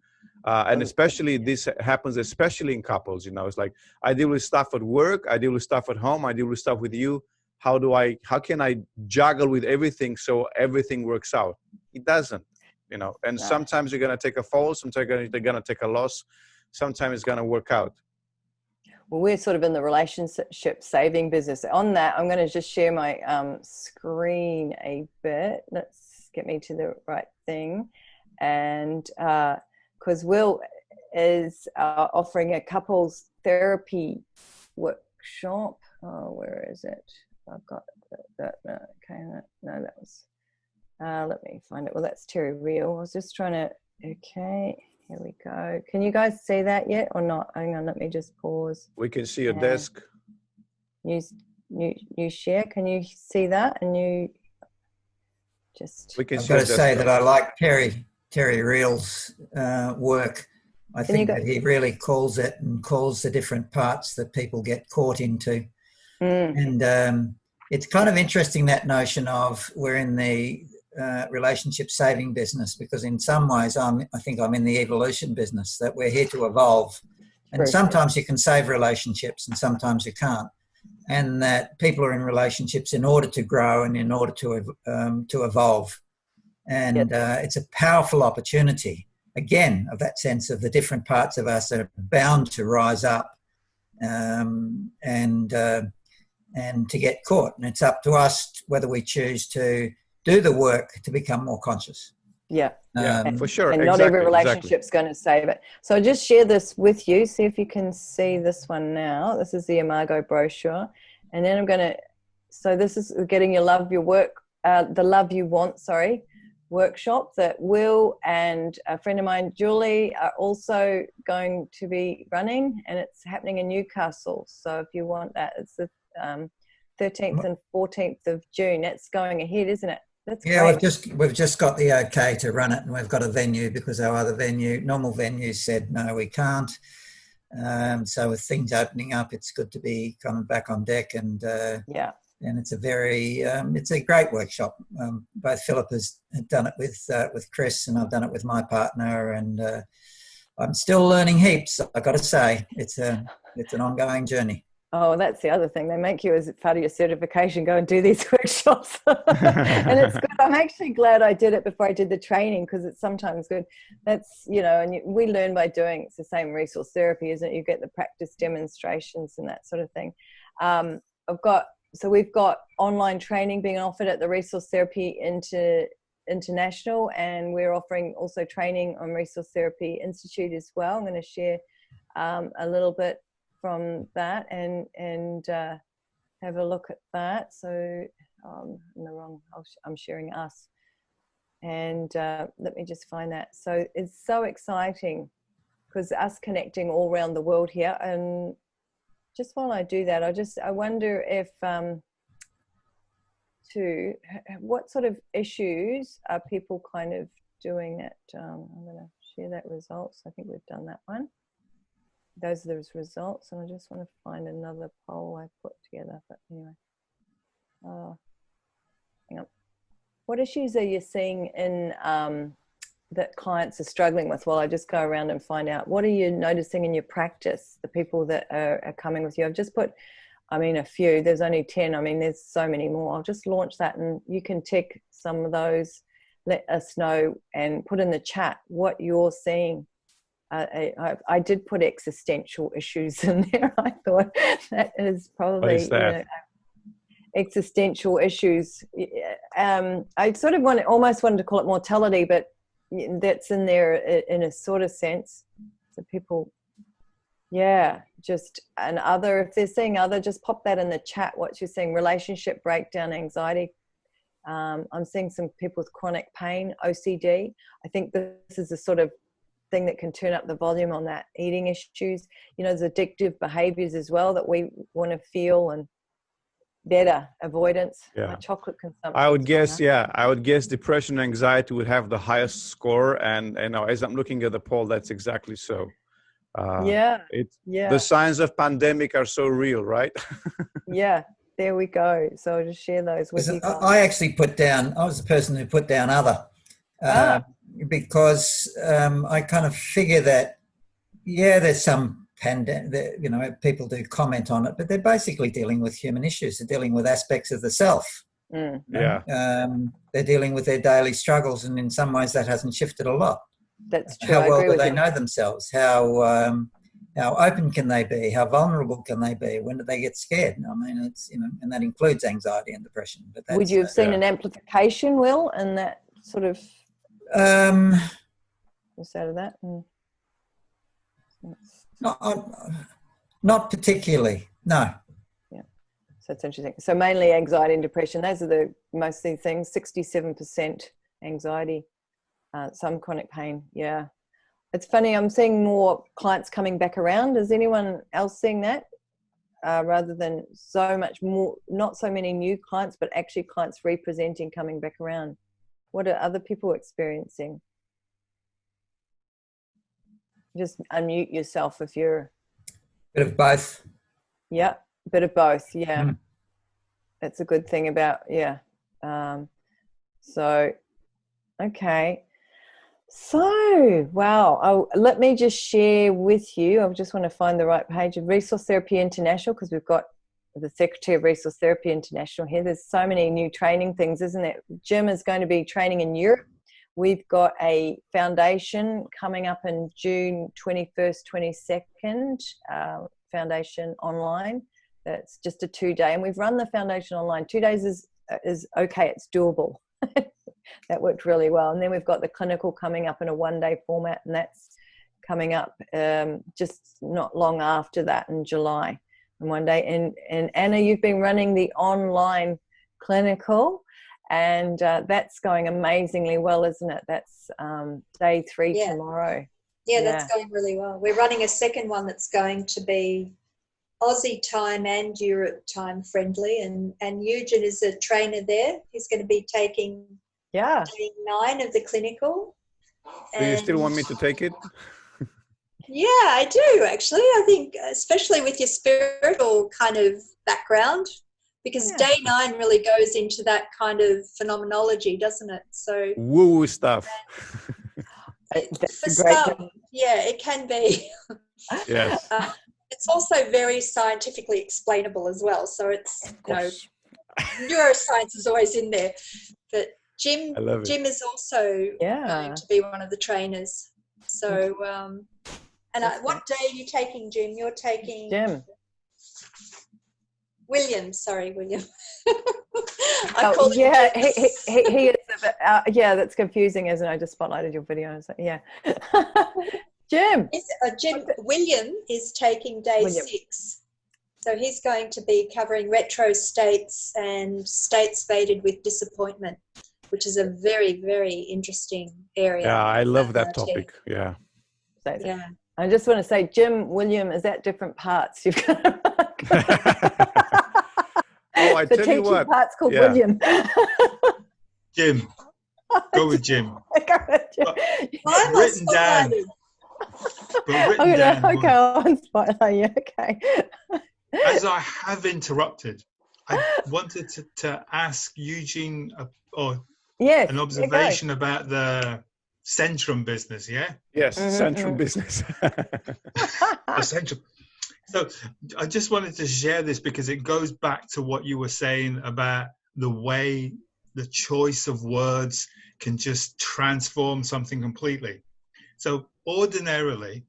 And especially this happens, especially in couples. It's like, I deal with stuff at work, I deal with stuff at home, I deal with stuff with you. How can I juggle with everything so everything works out? It doesn't, and sometimes you're going to take a fall, sometimes they're going to take a loss, sometimes it's going to work out. Well, we're sort of in the relationship saving business. On that, I'm going to just share my screen a bit. Let's get me to the right thing. And because Will is offering a couples therapy workshop. Oh, where is it? I've got that. Okay, no, that was. Let me find it. Well, that's Terry Real. I was just trying to. Okay, here we go. Can you guys see that yet or not? Hang on, let me just pause. We can see your desk. You share. Can you see that? And you just. I've got to say that I like Terry Real's work. I think that he really calls the different parts that people get caught into. And it's kind of interesting, that notion of we're in the relationship saving business, because in some ways I think I'm in the evolution business, that we're here to evolve. And sometimes you can save relationships and sometimes you can't. And that people are in relationships in order to grow and in order to evolve. And it's a powerful opportunity, again, of that sense of the different parts of us that are bound to rise up and to get caught. And it's up to us whether we choose to do the work to become more conscious. Yeah, for sure. And not every relationship's going to save it. So I just share this with you. See if you can see this one now. This is the Imago brochure. And then I'm going to, so this is getting your love, your work, the love you want, workshop that Will and a friend of mine, Julie, are also going to be running, and it's happening in Newcastle. So if you want that, it's the 13th and 14th of June. That's going ahead, isn't it? That's great. We've just got the okay to run it, and we've got a venue because our other normal venue said no, we can't. So with things opening up, it's good to be coming back on deck, and and it's a very it's a great workshop. Both Philip has done it with Chris, and I've done it with my partner, and I'm still learning heaps. I got to say, it's an ongoing journey. Oh, that's the other thing. They make you, as part of your certification, go and do these workshops. And it's good. I'm actually glad I did it before I did the training, because it's sometimes good. That's, and we learn by doing. It's the same resource therapy, isn't it? You get the practice demonstrations and that sort of thing. We've got online training being offered at the Resource Therapy International, and we're offering also training on Resource Therapy Institute as well. I'm going to share a little bit from that and have a look at that. So I'm sharing us. And let me just find that. So it's so exciting because us connecting all around the world here. And just while I do that, I wonder if what sort of issues are people kind of doing that? I'm going to share that results. I think we've done that one. Those are those results, and I just want to find another poll I put together. But anyway, hang on. What issues are you seeing in that clients are struggling with? Well, I just go around and find out. What are you noticing in your practice? The people that are coming with you. I've just put, I mean, a few. There's only 10. I mean, there's so many more. I'll just launch that, and you can tick some of those. Let us know and put in the chat what you're seeing. I did put existential issues in there. I thought that is probably, what is that? You know, existential issues. I sort of almost wanted to call it mortality, but that's in there in a sort of sense. So people, yeah, just and other, if they're seeing other, just pop that in the chat. What you're seeing: relationship breakdown, anxiety. I'm seeing some people with chronic pain, OCD. I think this is the sort of thing that can turn up the volume on that. Eating issues, you know, there's addictive behaviors as well that we want to feel, and better avoidance. Yeah, chocolate consumption. I would guess depression and anxiety would have the highest score, and you know, as I'm looking at the poll, that's exactly so. The signs of pandemic are so real, right? Yeah, there we go. So I'll just share those with you guys. I actually put down, I was the person who put down other, because I kind of figure that, there's some pandemic, you know, people do comment on it, but they're basically dealing with human issues. They're dealing with aspects of the self. They're dealing with their daily struggles, and in some ways that hasn't shifted a lot. That's true. How well do they know themselves? How open can they be? How vulnerable can they be? When do they get scared? I mean, it's, you know, and that includes anxiety and depression. But that's, would you have seen an amplification, Will, in that sort of? Instead of that. Not particularly. No. Yeah. So it's interesting. So mainly anxiety and depression. Those are the mostly things. 67% anxiety. Some chronic pain. Yeah. It's funny, I'm seeing more clients coming back around. Is anyone else seeing that? Rather than so much more, not so many new clients, but actually clients representing coming back around. What are other people experiencing? Just unmute yourself if you're... Bit of both. Yeah, bit of both, yeah. That's a good thing about, so, okay. So, wow, let me just share with you, I just want to find the right page of Resource Therapy International, because we've got the Secretary of Resource Therapy International here. There's so many new training things, isn't it? Jim is going to be training in Europe. We've got a foundation coming up in June 21st, 22nd, foundation online. That's just a 2-day, and we've run the foundation online. 2 days is okay, it's doable. That worked really well. And then we've got the clinical coming up in a 1-day format, and that's coming up just not long after that in July, in 1 day. And Anna, you've been running the online clinical, and that's going amazingly well, isn't it? That's day 3 tomorrow. Yeah, that's going really well. We're running a second one that's going to be Aussie time and Europe time friendly, and Eugen is a trainer there. He's going to be taking day 9 of the clinical. Do you still want me to take it? Yeah, I do actually. I think especially with your spiritual kind of background, because day 9 really goes into that kind of phenomenology, doesn't it? So woo stuff. For some, it can be. Yes. It's also very scientifically explainable as well. So it's, you know, neuroscience is always in there. But Jim is also going to be one of the trainers. So, what day are you taking, Jim? You're taking Jim. William. Sorry, William. He is. That's confusing, isn't it? I just spotlighted your video. I was like, Jim. William is taking day 6. So he's going to be covering retro states and states fated with disappointment. which is a very, very interesting area. Yeah, I love that topic. Yeah. Yeah. I just want to say, Jim, William is at different parts. You've got Oh, I the tell you what. part's called William. Jim. Go with Jim. Written down. Okay, on Spotlight. Yeah, okay. As I have interrupted, I wanted to ask Eugen an observation about the Centrum business, yeah? Yes, Centrum business. The Centrum. So I just wanted to share this because it goes back to what you were saying about the way the choice of words can just transform something completely. So ordinarily,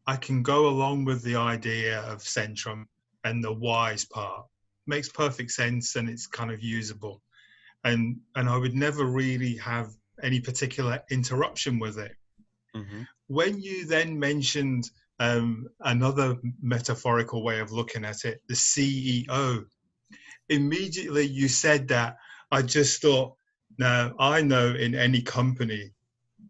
I can go along with the idea of Centrum and the wise part. Makes perfect sense and it's kind of usable. And I would never really have any particular interruption with it. Mm-hmm. When you then mentioned another metaphorical way of looking at it, the CEO, immediately you said that, I just thought, now I know in any company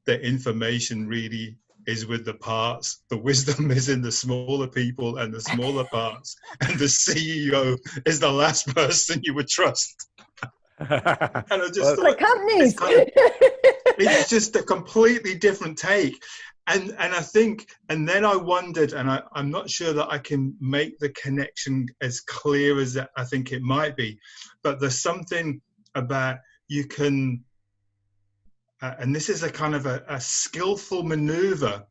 that information really is with the parts. The wisdom is in the smaller people and the smaller parts. And the CEO is the last person you would trust. And I just thought, companies. It's just a completely different take. And I think, and then I wondered, and I'm not sure that I can make the connection as clear as I think it might be, but there's something about you can, and this is a kind of a skillful maneuver,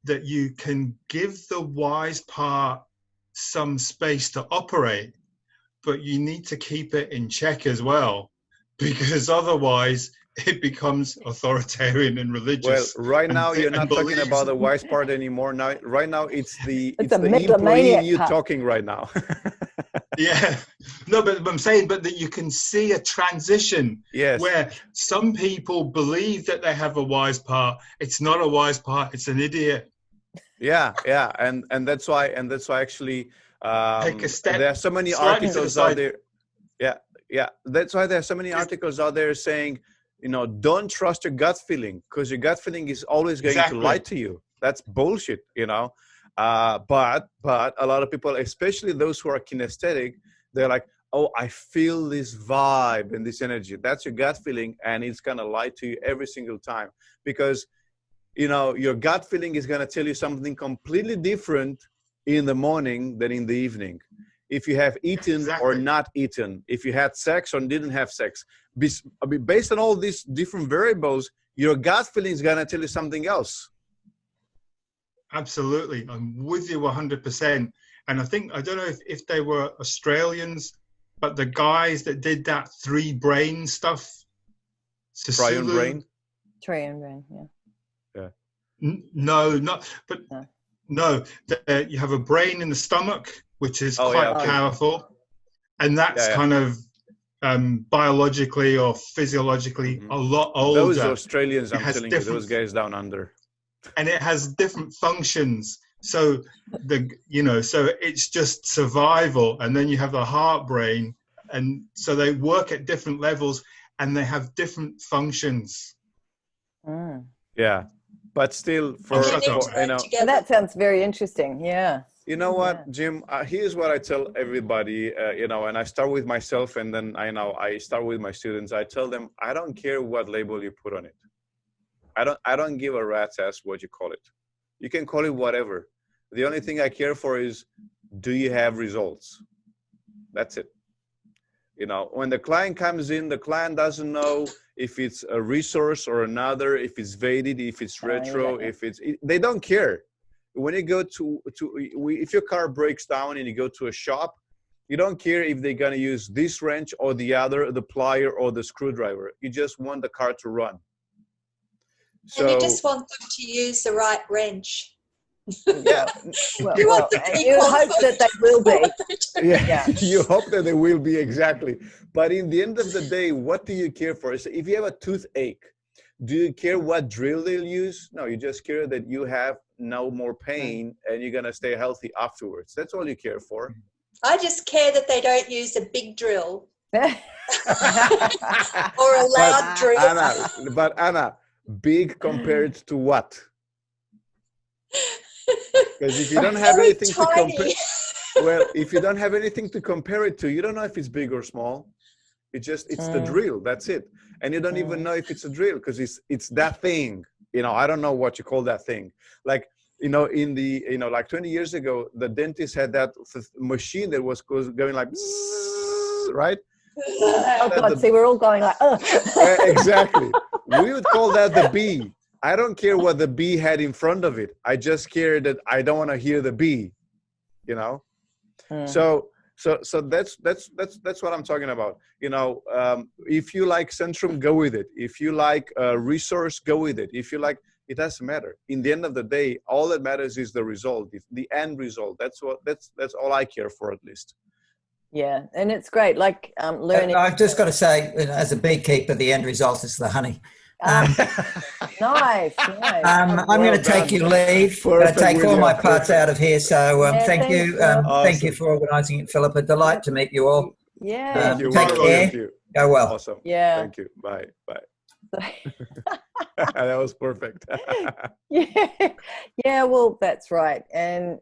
that you can give the wise part some space to operate, but you need to keep it in check as well, because otherwise it becomes authoritarian and religious. Well, right now you're not talking about the wise part anymore. Now, right now it's the employee in you talking right now. Yeah, no, but I'm saying, but that you can see a transition, yes, where some people believe that they have a wise part. It's not a wise part. It's an idiot. Yeah, and that's why actually take a step. There are so many articles out there. Yeah, that's why there are so many articles out there saying, don't trust your gut feeling, because your gut feeling is always going to lie to you. That's bullshit, But a lot of people, especially those who are kinesthetic, they're like, oh, I feel this vibe and this energy. That's your gut feeling, and it's going to lie to you every single time, because, your gut feeling is going to tell you something completely different in the morning than in the evening. If you have eaten or not eaten, if you had sex or didn't have sex. Based on all these different variables, your gut feeling is going to tell you something else. Absolutely. I'm with you 100%. And I don't know if they were Australians, but the guys that did that 3 brain stuff. Triune brain? Triune brain, yeah. No, not, but no, you have a brain in the stomach, which is quite powerful. And that's kind of biologically or physiologically a lot older. Those Australians, I'm telling you, those guys down under. And it has different functions. So so it's just survival. And then you have the heart brain. And so they work at different levels and they have different functions. Yeah. But still, that sounds very interesting. Yeah. You know what, Jim? Here's what I tell everybody. And I start with myself, and then I start with my students. I tell them, I don't care what label you put on it. I don't give a rat's ass what you call it. You can call it whatever. The only thing I care for is, do you have results? That's it. When the client comes in, the client doesn't know if it's a resource or another, if it's Vedic, if it's retro, they don't care. When you go if your car breaks down and you go to a shop, you don't care if they're going to use this wrench or the other, the plier or the screwdriver. You just want the car to run. And you just want them to use the right wrench. Yeah. You hope that they will be. Yeah. You hope that they will be, exactly. But in the end of the day, what do you care for? So if you have a toothache, do you care what drill they'll use? No, you just care that you have no more pain and you're going to stay healthy afterwards. That's all you care for. I just care that they don't use a big drill Or a loud drill. But Anna, big compared to what? Because if you don't have anything to compare, well, if you don't have anything to compare it to, you don't know if it's big or small. It's the drill. That's it. And you don't even know if it's a drill because it's that thing. I don't know what you call that thing. Like, like 20 years ago, the dentist had that machine that was going like, right? Oh God! See, we're all going like, exactly. We would call that the B. I don't care what the B had in front of it. I just care that I don't want to hear the B. So that's what I'm talking about. If you like Centrum, go with it. If you like resource, go with it. If you like, it doesn't matter. In the end of the day, all that matters is the result, the end result. That's all I care for, at least. Yeah, and it's great. Like learning. I've just got to say, as a beekeeper, the end result is the honey. Nice. I'm going to take your leave. I'm going to take all my parts out of here. So thank you. Awesome. Thank you for organising it, Philip. A delight to meet you all. Yeah. Take care. Go well. Awesome. Yeah. Thank you. Bye. That was perfect. Yeah. Well, that's right. And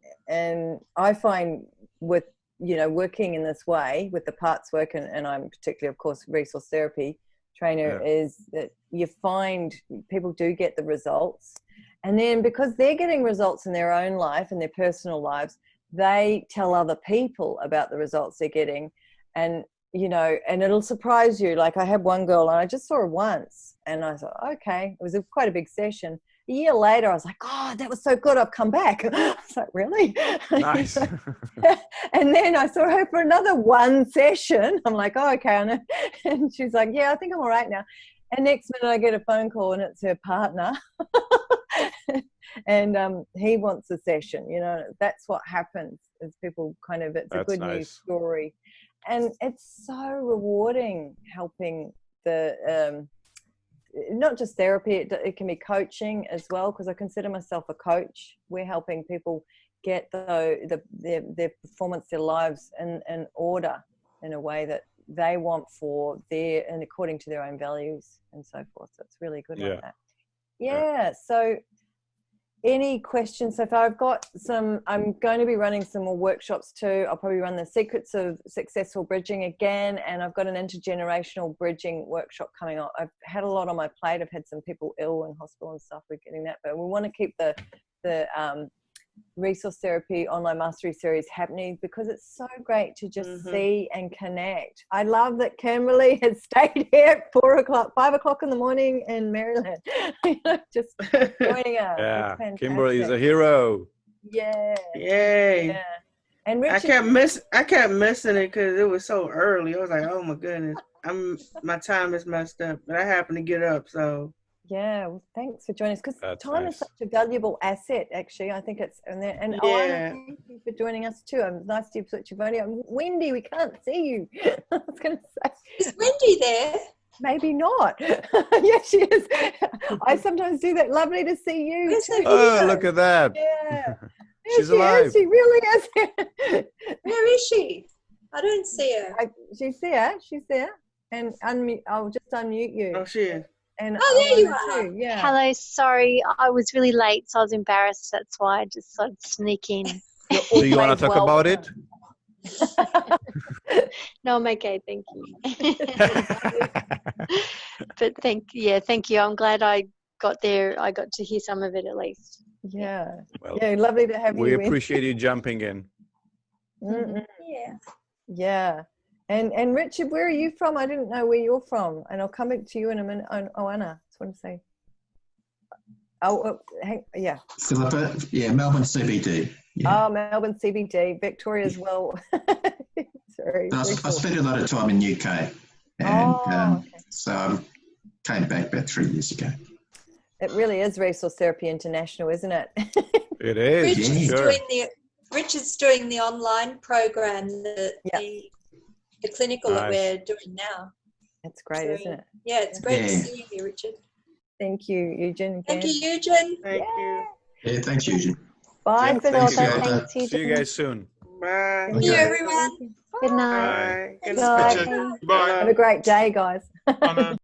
I find with working in this way with the parts work, and I'm particularly, of course, resource therapy trainer, is that you find people do get the results, and then because they're getting results in their own life and their personal lives, they tell other people about the results they're getting, and and it'll surprise you. Like I had one girl, and I just saw her once, and I thought, okay, it was quite a big session. A year later, I was like, oh, that was so good, I've come back. I was like, really? Nice. And then I saw her for another one session. I'm like, oh, okay. And she's like, yeah, I think I'm all right now. And next minute I get a phone call, and it's her partner. And he wants a session. That's what happens, is people it's a good news story. And it's so rewarding helping the not just therapy, it can be coaching as well, because I consider myself a coach. We're helping people get their performance, their lives in order in a way that they want and according to their own values and so forth. So it's really good like that. Yeah. So any questions so far? I'm going to be running some more workshops too. I'll probably run the Secrets of Successful Bridging again, and I've got an intergenerational bridging workshop coming up. I've had a lot on my plate. I've had some people ill in hospital and stuff. We're getting that, but we want to keep the resource therapy online mastery series happening, because it's so great to just see and connect. I love that Kimberley has stayed here at 5 o'clock in the morning in Maryland, just joining us. Yeah, Kimberley is a hero. Yeah. Yay. Yeah. And Richard, I kept missing it because it was so early. I was like, oh my goodness, my time is messed up, but I happened to get up, so. Yeah, well, thanks for joining us, because time is such a valuable asset, actually. I think it's, and thank you for joining us too. Nice to switch your phone. Wendy, we can't see you. I was going to say. Is Wendy there? Maybe not. Yes, she is. I sometimes do that. Lovely to see you. Oh, look at that. Yeah. She's alive. She really is. Where is she? I don't see her. She's there. She's there. And I'll just unmute you. Oh, she is. And there you are. Too. Yeah. Hello, sorry, I was really late, so I was embarrassed. That's why I just sort of sneak in. Do you want to talk about it? No, I'm okay, thank you. But thank you. I'm glad I got there. I got to hear some of it at least. Yeah. Well, yeah, lovely to have you. We appreciate you jumping in. Yeah. Yeah. And Richard, where are you from? I didn't know where you're from. And I'll come back to you in a minute. Oh, Anna, I just want to say. Yeah. Philippa, Melbourne CBD. Yeah. Oh, Melbourne CBD. Victoria as well. Sorry. I spent a lot of time in UK. And so I came back about 3 years ago. It really is Resource Therapy International, isn't it? It is. Richard's doing the online program, the clinical that we're doing now. That's great, isn't it? Yeah, it's great to see you here, Richard. Thank you, Eugen. Again. Thank you, Eugen. Thank you. Yeah, thanks, Eugen. Bye, Philippa. See you guys soon. Bye. Thank you, everyone. Bye. Good night. Good night. Richard. Bye. Have a great day, guys. Bye now.